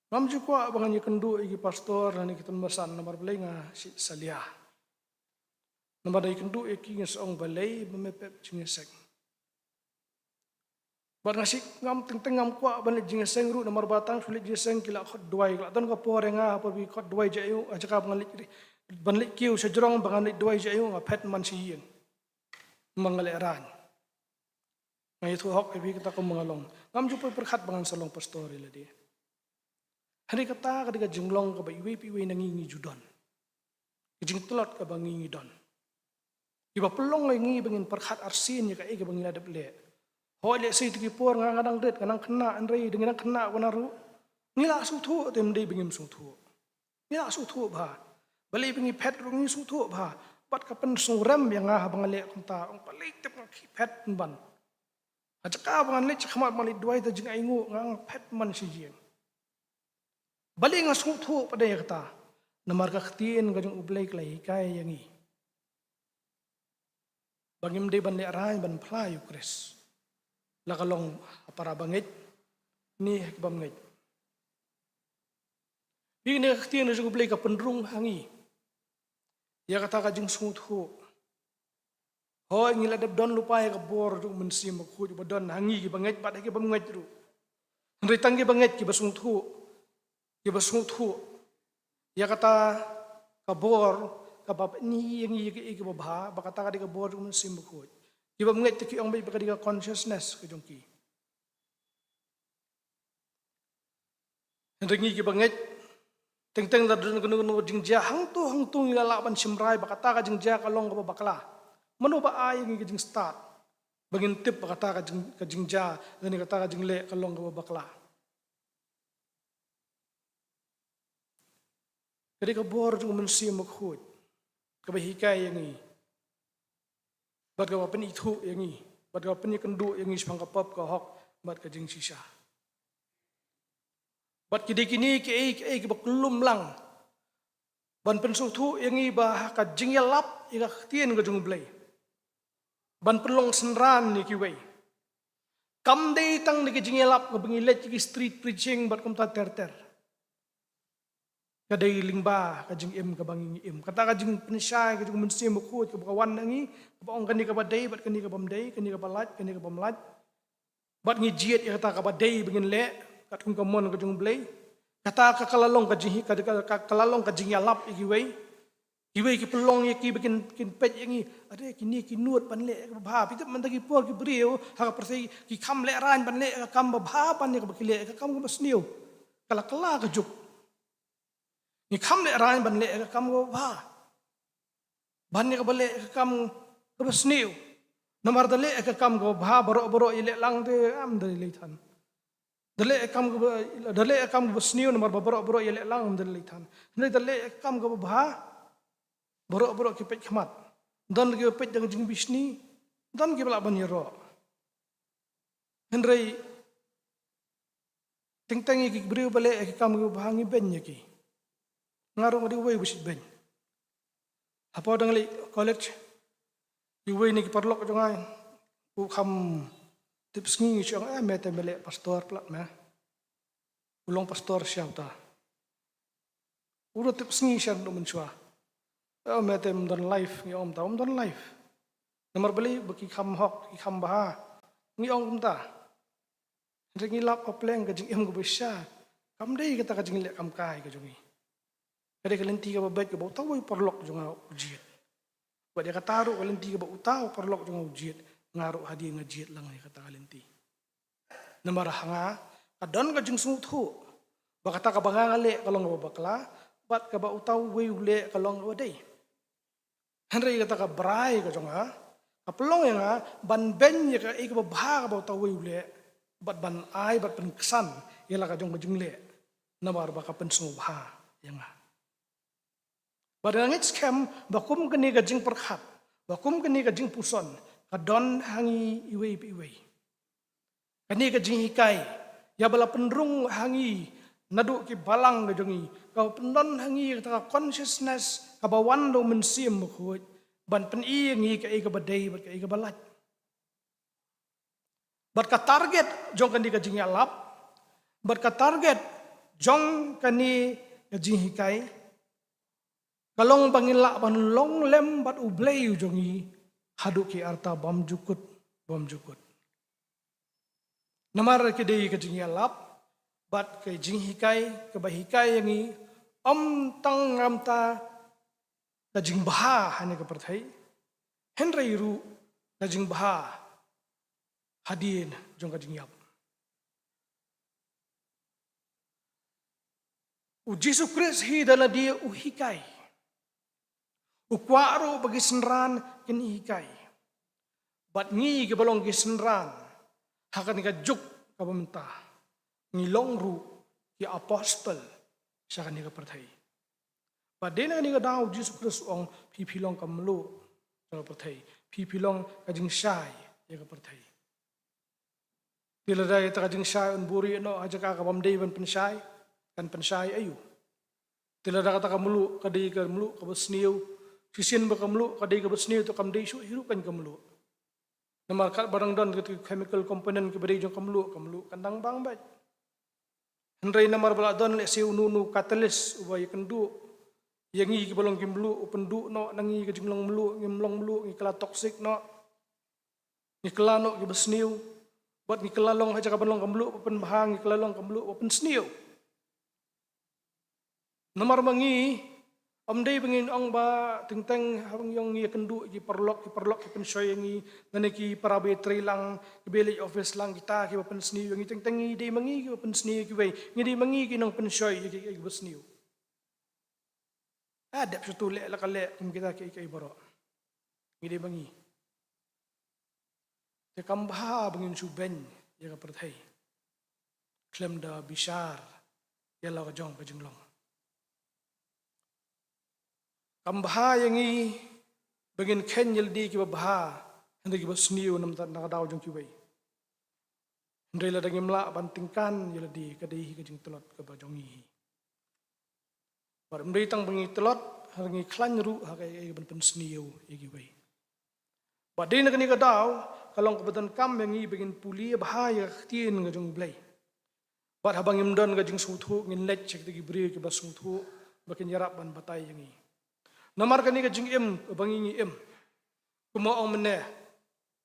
Ngam juga bang ni kendu igi pastor ni kita masan nomor belenga si salia. Nomor dari kendu iki ngesong balai pep jingseng. Bat ngasih ngam teng ngam kuat balik jingseng ru nomor batang sulit jingseng kila khot duai kila don kapor nga apa bi khot duai jayu ajaka bang banlik kiu sejurong bang lik duai jayu ngapet man siyen. Mangaleran. Ngai tu hok ebi kita ko mengalong. Ngam jupo perkhat bangan salong pastor ila dia. Hari kata ketika jenglong ka iwe piwe nangingi judon. Jing telot ka bangingi don. Iba pelong ngi bangin perkhat arsin ya ka ege bangin adap le. Ho le sei tiki por ngadang det kanang kena andrei dengan kena wanaru. Ngila su thu tem dei bangim su thu. Ngila su thu ba. Bali bangi pet rungi su thu ba. Pat ka pen su rem yang ngah bangale kunta ong palik tep ki pet ban. Ajaka bangan le chakmat mali duai ta jing aingu ngang pet man si jing. Bali nga su thu pada ya kata. Namar ka khtien ga jung ublai klai kai yangi. Bangim dei ban le rai ban phlayu kres. Lakalong para bangit ni bangit. Bini khtien jung ublai ka penrung hangi. Ya kata ka jing su thu. Ho ngila dab don lupa ya kabor jung mensim ko ju don hangi ki bangit bat ki bangit ru. Ndri tanggi bangit ki basung thu. Ki basung thu. Ya kata kabor kabab ni yang iki babha bakata ka di kabor jung mensim ko. Ki bangit ki ong bai bakadi ka consciousness ko jung ki. Ndri ki bangit teng da dun gunu jingja hang tu ngila ban simrai bakata ka jingja ka long ka bakla. Mano ba ay ng jing start? Bangin tip bakata ka jingja, gani kata ka jingle kalong ka bakla. Kadi ka bor jung mensi makhut. Ka bahikay yang i. Bat ka pen itu yang i. Bat ka pen kendu yang i spang ka pop ka hok bat ka jing sisa. Bat kini ki baklum lang. Ban pensu tu yang i bah ka jing yalap ika tien ka jung blay. Ban pelong senran ni kiway. Kam day tang ni kijingelap nga bangilet ki street preaching bat kumta ter. Kaday lingba kajing im ka banging im. Kata kajing pensyay kajing mensi mukut ka bakawan nangi kapaong kani ka baday bat kani ka bamday kani ka balat kani ka bamlat. Bat ngi jiet kata ka baday bangin le kat kung kamon kajing blay. Kata ka kalalong kajing kalalong kajing yalap ikiway. Iwe ki pelong ki bikin pet yang ada kini ki nuot pan le ba pitap man tagi por ki brio ha persi ki kam le ran pan le kam ba pan ne ka bakile ka kam ka basniu kala ka juk ni kam le ran pan le ka kam ba ban ne ka bale ka kam ka basniu namar dale ka kam ka ba baro ile lang de am de le than dale kam ka basniu namar baro ile lang de le than dale kam ka ba borok ki pet khamat dan ki pet jang jing bisni dan ki bala ban yero henrei teng ki brio bale ki kam ki bhangi ben ki ngarong di wei busit ben apa dang li college di wei ni ki parlok jangai ku kham tips ngi chang mete bele pastor plak na ulong pastor siapa urut tips ngi siang do menchua metem don life ngi om ta om don life namar beli baki kham hok ki kham baha ngi om ta ngi lap opleng ka jing em go besha kam dei kata ka jing le kam kai ka jungi kade ka lenti ka babet ka bau tawai perlok junga ujiet bade ka taru ka lenti ka bau taw perlok junga ujiet ngaru hadi ngajiet lang ai kata ka lenti namar hanga kadon ka jing suthu bakata ka bangale kalong bakla bat ka bau taw wei ule kalong wadai Henry kata ka brai ka jonga kapelong yang ban ben ya ka ik ba ka ba tawi ule bat ban ai bat pen kesan yala ka jong jingle nabar ba ka pen subha yang badangit scam bakum kani ka jing perkhat bakum kani ka jing puson ka don hangi iwe kani ka jing hikai ya bala penrung hangi nadu ki balang ka jongi ka pendon hangi ka consciousness kabawan do mensim khut ban pen i ngi ka badai bat ka balat Bat ka target jong kan di ka jing alap. Bat ka target jong kan ni ka jing hikai. Kalong bangila ban long lem bat ublay jong i hadu ki arta bam jukut. Namar ke dei ka jing alap. Bat ka jing hikai ka bahikai yang i tang ramta ka jing baha hanya ka perthai. Henry ru ka jing baha hadin jong ka jing yap. U Jesu Kristus hi dala dia uhikai. Ukwaro bagi senran kini hikai. Bat ngi ke balong ke senran hakan ka juk ka pemerintah. Ngilong ru ki apostol siakan ka perthai. Bat dena ni ka daw Jesu Kristus ong pipilong ka melu ka perthai. Pipilong ka jing syai ya ka perthai. Tila dai ta ka jing syai un buri no aja ka pamdei ban pensyai kan pensyai ayu. Tila da kata ka melu ka dei ka melu ka besniu. Sisin ba ka melu ka dei ka besniu to kam dei su hiru kan ka melu. Namar kat barang don ke chemical component ke beri jong ka melu kandang bang bat. Henry namar bala don le siu nunu catalyst ubay kendu yang i ki balong kim melu pendu no nangi ka jinglong melu ngi kala toxic no. Ngi kala no ki besniu. Buat ngi kala long haja ka balong ka melu pen bahang ngi kala long ka melu pen sniu. Namar mangi amdei pengin ong ba tengteng hang yong ngi kendu ki perlok ki pensoi ngi ngane ki para betri lang ki beli office lang kita ki pen sniu ngi tengteng ngi dei mangi ki pen sniu ki wei ngi dei mangi ki nong pensoi ki besniu. Adap sutu le la kale kum kita ki boro. Ngi dei mangi. Te kambha bengin suben ya ka perthai. Klem da bishar ya la ka jong pa jinglong. Kambha yang i bengin ken yeldi ki baha hendak ki basniu nam ta nakadaw jong ki wei. Hendak la dangim la bantingkan yeldi kadai ka jing telot ka ba jong i. Par mdei tang bengi telot hangi klan ru ha ka ban pen sniu ki wei. Ba dei nak ni ka daw kalong kebetulan kam yang i bengin puli bahaya tien ka jong blai. Ba habang imdon ka jing suthu ngin lech cek ki bri ki ba suthu bakin yarap ban batai yang i. Namar kani ka jing bangi ngi kumaong mene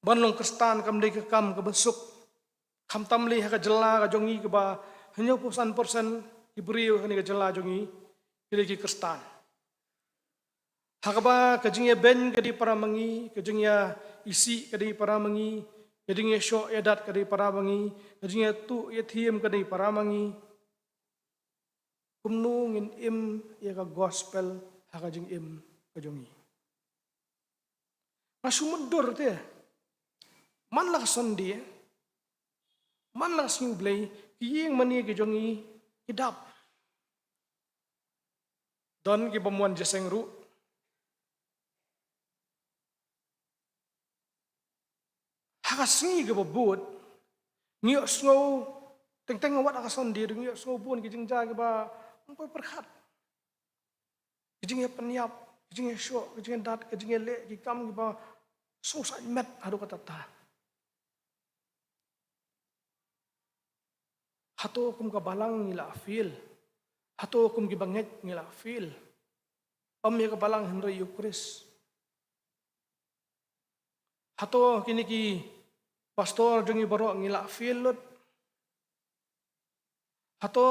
banlong kristan kam dei ka kam ka besuk kam tamli ha ka jela ka jongi ka ba hanya % ibrio kani ka jela jongi kile ki kristan ha ka ba ka jing ben ka di para mangi ka jing ya isi ka di para mangi ka jing ya sho edat ka di para mangi ka jing ya tu ya thiem ka di para mangi kumnu ngin ya ka gospel haka jing ka jongi. Masumundur te. Man lah sondi. Man lah singlay kiyeng mani ka jongi idap. Don ki pamuan jaseng ru. Haka singi ka babut. Ngiyok snow teng-teng ngawat haka sondi ngiyok snow bun ki jing jaga ba mpoy perkhat. Kejing ya peniap, kejing ya syok, kejing ya dat, kejing ya lek, kikam kiba susah met adu kata ta. Hato kum ka balang ngila feel, hato kum ki banget ngila feel. Ya ka balang Henry Yukris. Hato kini ki pastor jongi baro ngila feel lot. Hato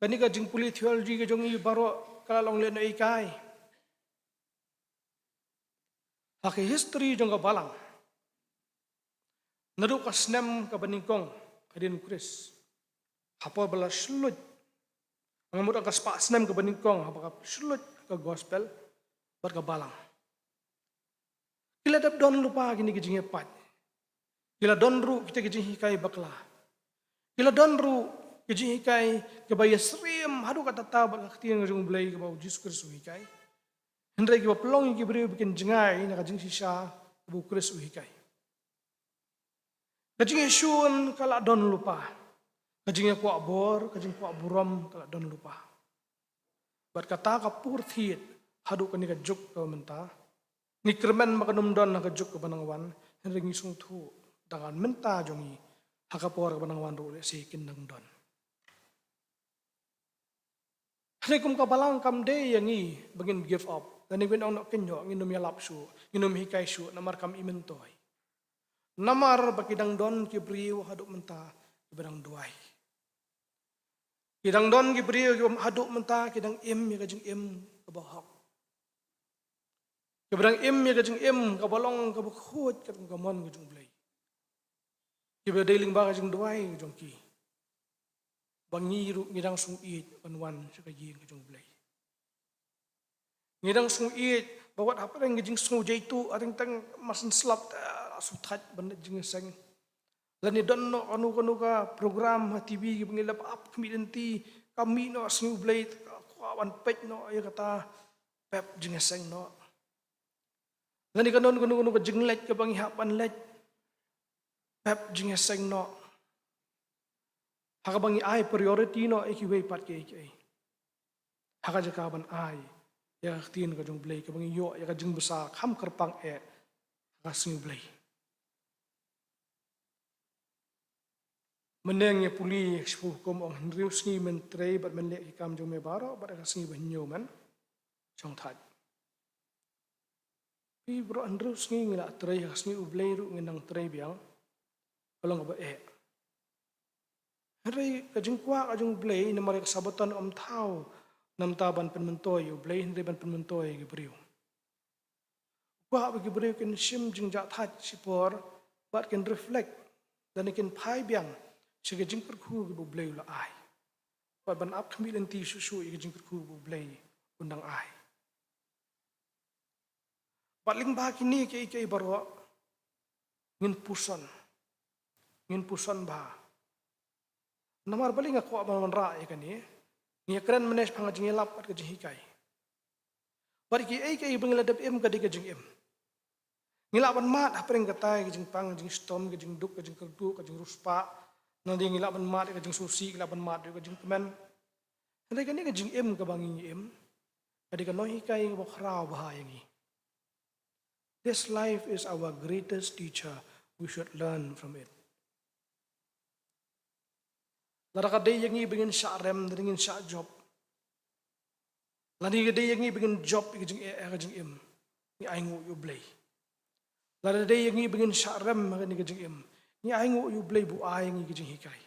kani ka jing puli theology ka jongi baro kalalong leno ikai. Haki history jong ka balang. Nadu ka snem ka baningkong kadin Kris. Hapo bala sulut. Ngamut ang ka spa snem ka baningkong hapa ka sulut ka gospel bar ka balang. Kila dap don lupa gini kijing epat. Kila don ru kita kijing hikai bakla. Kila don ru kijing hikai kebaya srim hadu kata tabak kaktiang jong blay kebaw Yesus Kristus hikai. Hendrai kiba pelong ki beri bikin jengai na kajing sisa kebaw Kristus hikai. Kajing Yesun kala don lupa. Kajing kuak bor, kajing kuak buram kala don lupa. Bat kata ka purthit hadu kani kajuk ka menta. Ni kermen makanum don na kajuk ka banangwan hendrai ngisung tu dengan menta jongi hakapor banang wan ro le si kindang don hari kum ka balang kam de yangi begin give up dan ibin ong nok kenyo nginum yalap su nginum hikai su namar kam imentoy namar bakidang don kibriu haduk menta kibadang duai kidang don kibriu haduk menta kidang im ya kajing im kabahak kibadang im ya kajing im kabalong kabakhut katong kamon kajung blay kibadailing ba kajing duai kajong ki bangiru ngidang sung it panwan sa kajing kajong blay ngidang sung it bawat apa yang kajing sung jaitu ating tang masan slap sutat banda jing sang lani don no anu ka program ha TV ngilap up community kami no sung blay kawan pet no ay kata pep jing sang no lani kanon ka jing let ka bangihapan let pep jing sang no hakabangi ai priority no ikiway pat ke iki haka jakaban ai ya tin ka jong blay ka bangi yo ya ka jing besa kham karpang haka sing blay meneng ya puli hukum ong henriu sngi mentre bat menle ikam jong me baro bat ka sngi banyo man chong that pi bro henriu sngi ngila tre ya sngi ublay ru nginang tre biang kolong ba Hari kajing kuak kajing blay na marik sabotan thau nam taban penmentoy blay hindi ban penmentoy gibriu. Kuak bagi gibriu kin sim jing jat hat sipor bat kin reflect dan ikin pai biang sige jing perku gibu blay la ai. Bat ban ap kami lenti susu i jing perku gibu blay undang ai. Bat ling ba kini ke baro ngin puson ba. Namar balik aku aman ra ikan ni, ni keren menes pangajing elap at kajing hikai. Bari ki bengiladap em kadi kajing em. Ngilapan mat apa yang katai kajing pang kajing stom kajing duk kajing kerdu kajing ruspa. Nanti ngilapan mat kajing susi ngilapan mat kajing kemen. Nanti kan ni kajing em kabangi em. Kadi kan noi hikai bakrau bahaya ni. This life is our greatest teacher. We should learn from it. Lara kadai yang ni begin syarem dengan syak job. Lani kadai yang ni begin job kajing em. Ni aingu you blay. Lara kadai yang ni begin syarem kajing kajing em. Ni aingu you blay bu ai yang kajing hikai.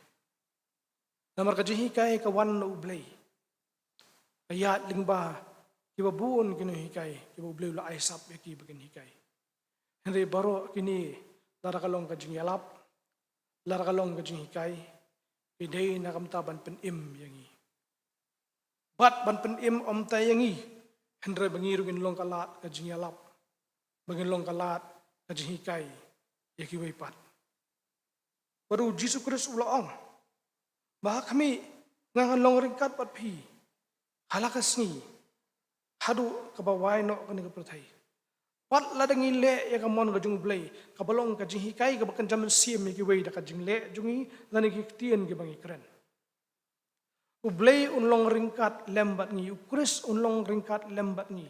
Namar kajing hikai kawan no blay. Ayat lingba kiba buon kino hikai kiba blay la aisap yaki begin hikai. Henry baro kini lara kalong kajing yalap. Lara kalong kajing hikai. Idai nakam taban pen im yangi. Bat ban pen im om tay yangi. Hendra bangiru gin long kalat kajing yalap. Bangin long kalat kajing hikai. Yaki waipat. Baru Jisu Kristus ulaong. Baha kami ngangan long ringkat pat pi. Halakas ni. Hadu kabawai no kani kapertai. Pat ladang ile ya kamon kajung blay kabalong kajing hikai kabakan jaman sim yaki wai da kajing le jungi lani kiktian ki bangi keren. Ublay unlong ringkat lembat ni ukris unlong ringkat lembat ni.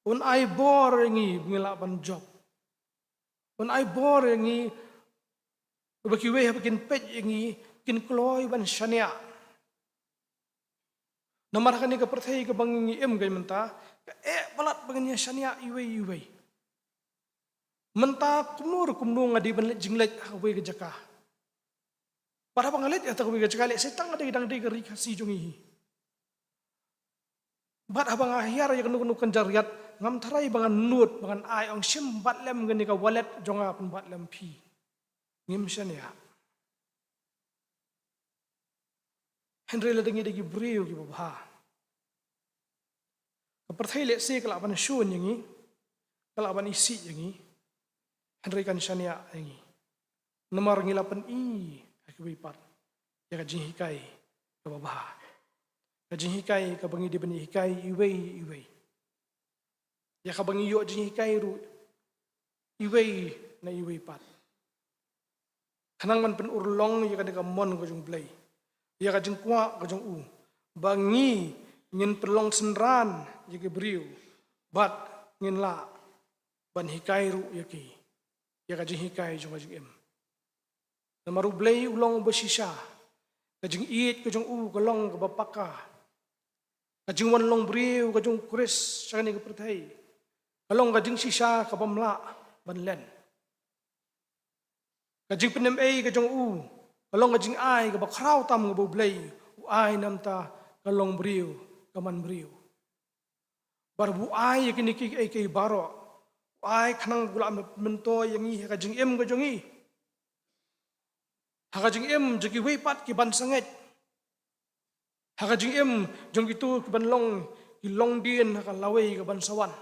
Un ai bor ngi ngilapan job. Un ai bor ngi baki wai habakin pej ngi kin kloy ban syania. Namar kani kapertai kabangi em gay menta balat baganya syania iway. Menta kumur ngadi ban jinglet hawe ke jaka. Para pangalit ya takuwi ke jaka le setang ada idang de geri kasi jungi. Bat habang ahyar ya kanu kanjariat ngam tarai bangan nut bangan ai ong sim bat lem gani ka wallet jonga pun bat lem pi. Ngim syania. Henry la dengi degi breu ki babha. Perthai le se kalaban syun yangi kalaban isi yangi Henry kan syania yangi nomor ngilapan i akibai pat ya kajing hikai ka babha kajing hikai ka bangi di bani hikai iwei ya ka bangi yo jing hikai ru iwei na iwei pat kanang man pen urlong ya kadang mon ko jung blay ya kajing kwa ko jung u bangi ngin perlong senran yaki beriu bat ngin la ban hikai ru yaki ya ka jing hikai jong ka jing em na maru blei ulong besisa ka jing iit ka jong ka long ka bapaka ka jing wan long briu ka jong kris sa ni ka pertai ka long ka jing sisa ka bamla ban len ka jing penem ei ka jong ka long ka jing ai ka bakrau tam ka blei ai nam ta ka long briu ka man briu bar bu ai kini ki ai kai baro ai khanang gula mento yang i ka jing em ka jong i ha ka jing em jeki wei pat ki ban sanget ha ka jing em jong ki tu ki ban long ki long dien ha ka lawei ka ban sawan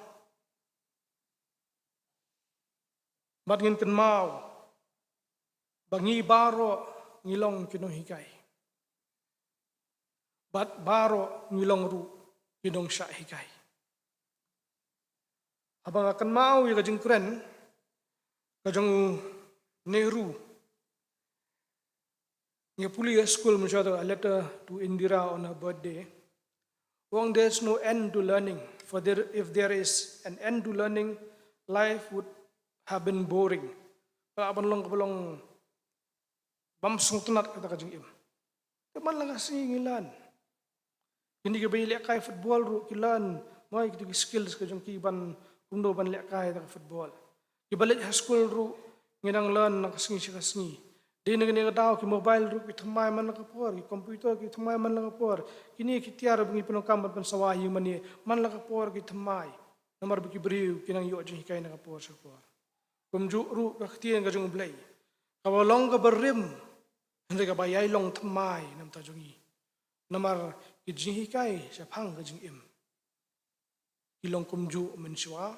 bat ngin ken mau bangi baro ngilong kinong hikai bat baro ngilong ru kinong sya hikai abang akan mau ya kajing keren kajang Nehru nge puli school menjadi a letter to Indira on her birthday. Wong there's no end to learning, for if there is an end to learning, life would have been boring. Kalau abang long kapalong bamsong tunat kata kajing im. Kaman lang kasi ngilan. Hindi ka ba ilyak kay football ru kilan, may kitigi skills kajang kiban kundo ban lek kai ta football kibalik high school ru nginang learn na kasngi kasngi di ngani daw ki mobile ru ki thamai man ka por ki computer ki thamai man ka por kini ki tiar bungi puno kam ban sawahi mani man la ka por ki thamai namar bi briu kinang yo jing kai na ka por sa por kumju ru ka tien ka jung blai ka long ka berim hande ka bayai long thamai nam ta jungi namar ki jing kai sa phang ka jing im kilong kumju mensua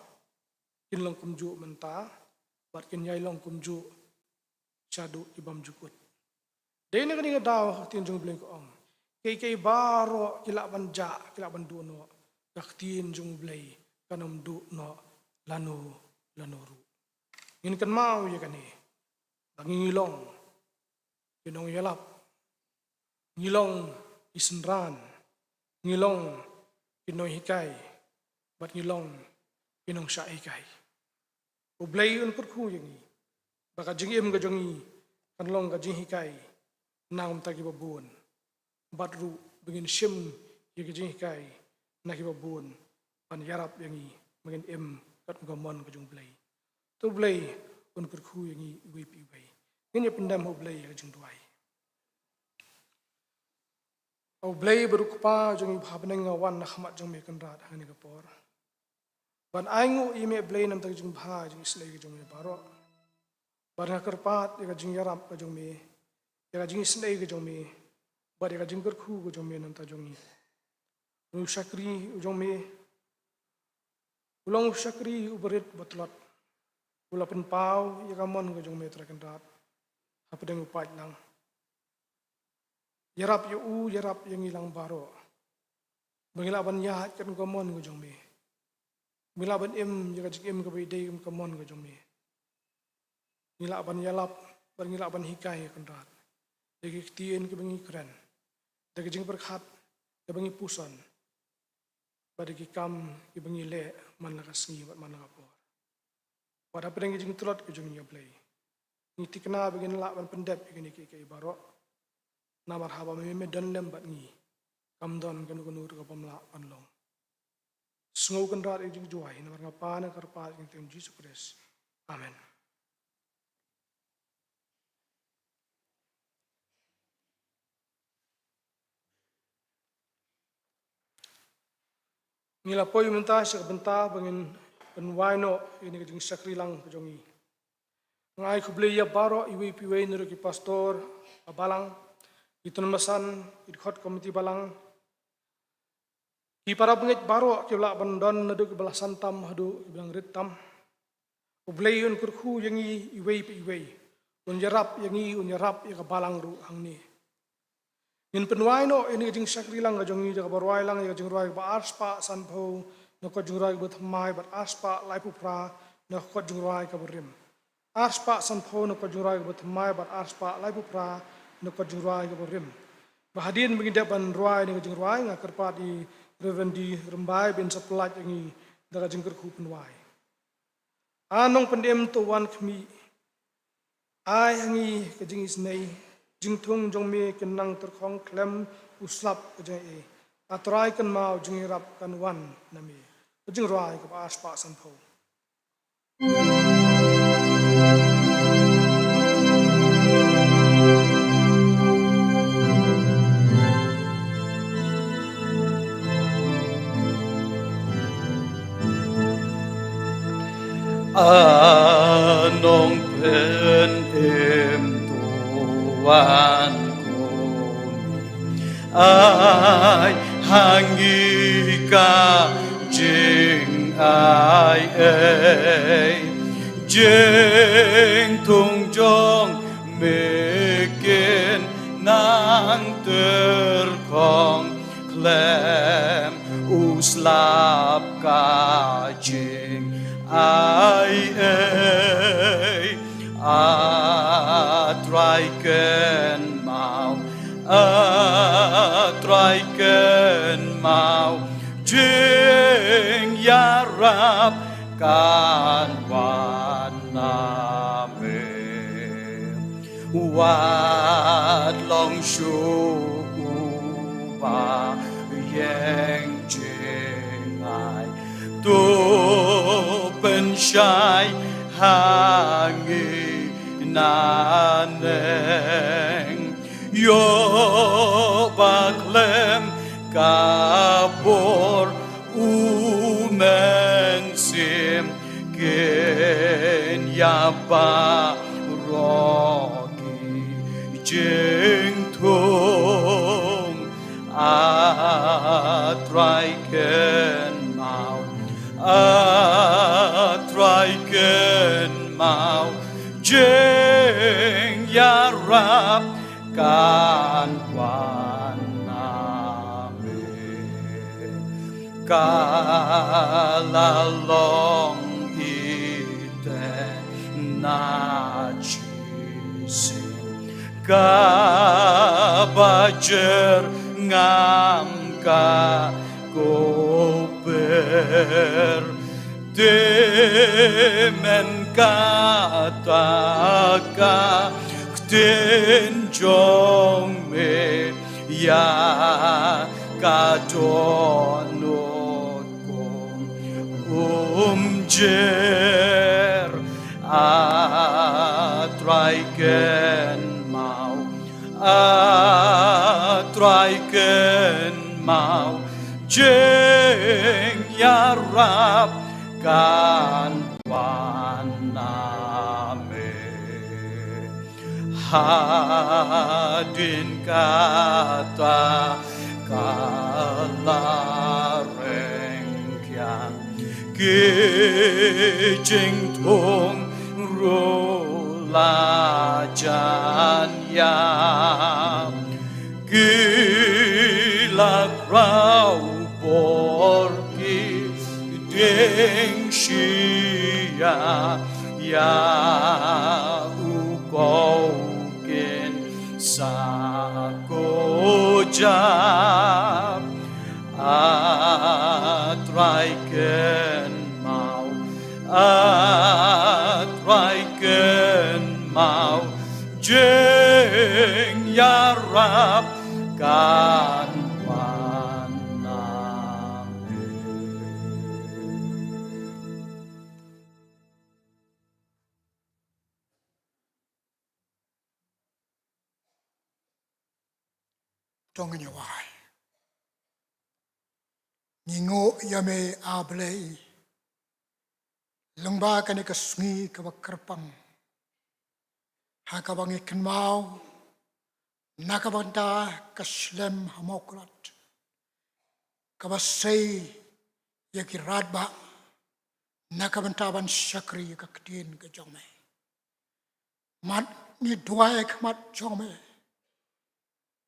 kilong kumju menta bat kenyai long kumju chadu ibam jukut dene kani daw tin jung bleng ko om kay baro kila banja kila bandu no yaktin jung blei kanam du no lanoru ngin kan mau ya kani bangilong kinong yalap ngilong isenran ngilong kinoy hikai bat ngilong pinong sya ikai ublay un kurku yangi baka jing im ga jongi kanlong ga jing hikai nangum tagi babun bat ru bengin shim yi ga jing hikai naki babun pan yarap yangi bengin im kat ngamon ga jong blay to blay un kurku yangi wi pi bai ngin pendam ublay ga jing duai ublay berukpa jongi bhabneng wan khmat jong me kan rat hani ga por ban aingu ime blay nam tag jing bha jing slay jing me baro ban karpat ya jing yaram ka jing me ya jing slay ka jing me bar ya jing kurku ka jing me nam ta jing ni ru shakri jing me ulong shakri uberit batlat ulapan pau ya kamon ka jing me trakan rat apa deng upat lang yarap yu yarap yang ilang baro bangilaban yahat kan kamon ka jing me milaban im jaga jing im ka bidai im kamon ka jome milaban yalap ban milaban hikai kan rat degi tien ke bangi keren degi jing berkhat ke bangi puson badagi kam ke bangi le man la kasngi bat man la por pada pedang jing tulot ke jong ya play ni tikna begin la ban pendep ke ke baro namar haba me dan lem bat ni kam don kan ka pamla pan long Sungai kan rat ejing juai namar ngapa na karpat yang tem Jesus Christ. Amen. Ngila poi menta sa benta bangin penwaino ini kajing sakri lang kajongi. Ngai kubleya baro iwi piwe nuru ki pastor abalang itun masan idkhot komiti balang ki para pengit baro ki bla bandon nadu ki bala santam hadu bilang ritam ublayun kurku yangi iwei iwei unjarap yangi unjarap ya balang ru hangni in penwaino ini jing sakri lang jongi jaga barwai lang ya jing roi ba arspa sanpho nako jing roi but mai bat arspa laipu pra nako jing roi ka berim arspa sanpho nako jing roi but mai bat arspa laipu pra nako jing roi ka berim bahadin mengidap ban roi ni jing roi ngakarpa di Revendi rembai bin sepelat yang daga jengker ku penwai. Anong pendem tuan kami ai hangi ka jing is nei jing thung jong me ken nang ter khong klem uslap ka jing e atrai kan mau jing rap kan wan na me jing rai ka as pa san pho Anong pen em tuan kami ai hangi ka jing ai jing tung jong mekin nang terkong klem uslap ka jing ai atrai ken mau jing yarap kan wan name wat long shu ba yang jing ai tu pen shai hangi naneng yo baklem kabor umen sim ken yaba rogi jing tung atrai ken mau atrai ken mau jing yarap kan wan name kalalong ite na chisin kabajer ngam ka koper demen kataka kten jong me ya kadonot kong jer atrai ken mau jeng yarap kan waname hadin kata kalareng kian kijing thong rola jan ya kilak rau borki deng shia ya ukoken sakojab atrai ken mau jeng yarap kan waname trong nhà hoài ningo yame ablei lengba kani kasungi kabakarpang hakabangi kenmau nakabanta kaslem hamokrat kabasay yakiradba nakabantaban syakri kakdin ke jome mat ni dua ek mat jome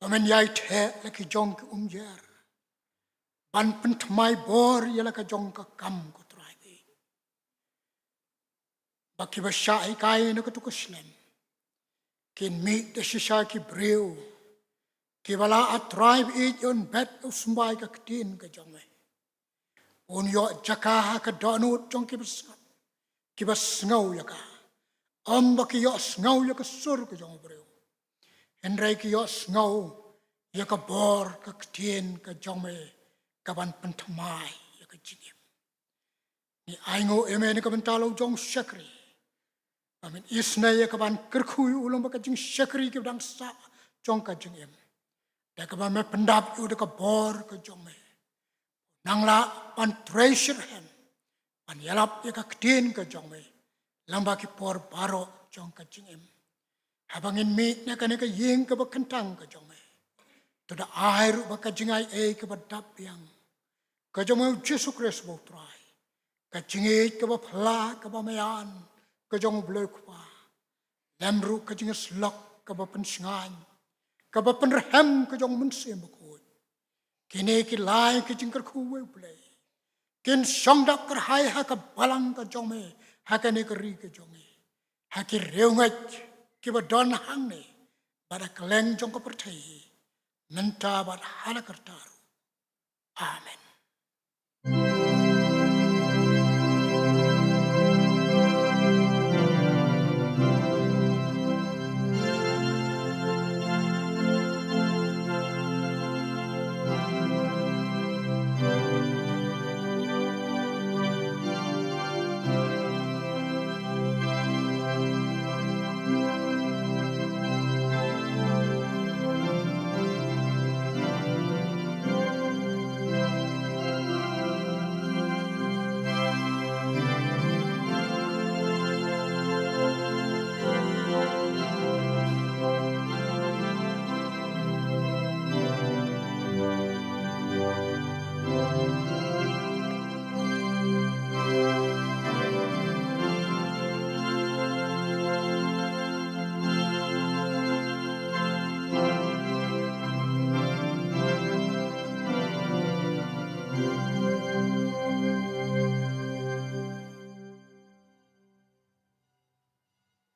pamen yai the laki jong ke umjer ban pentmai bor yala ka jong ka kam ko trai baki basha ikai na ka tukuslem kin mi de shisha ki breu ki bala a tribe it on bet usmbai ka ktin ka jongme on yo jaka ha ka donut jong ki bas ngau ya ka Amba ki yos ngau ya ka sur ka jong breu. Henry ki yos ngau ya ka bor ka ktien ka jong me ka ban pentamai ya ka jigim. Ni aingo eme ni ka bentalo jong syakri. Amin isna ya ka ban kerkhui ulang ka jing syakri ka dang sa jong ka jing em. Da ka ban me pendap yu da ka bor ka jong me. Nang la ban treasure hem. Ban yalap ya ka ktien ka jong me. Lamba ki por baro jong ka jing em. Habangin mi na ka ni ka ying ka ba kentang ka jong me. To da air ba ka jingai ka ba dap yang. Ka jong me Jesu Christ bo try. Ka jingai ka ba pla ka ba mayan. Ka jong blok pa. Lamru ka jingai slok ka ba pensingan. Ka ba penrehem ka jong mensim ba ko. Kini ki lai ka jing kar kuwe play. Kin songdak kar hai ha ka balang ka jong me. Ha ka ni ka ri ka jong me. Ha ki reungat ki ba don hang ne. Bada keleng jong ka pertai. Menta bad hala kartaru. Amen.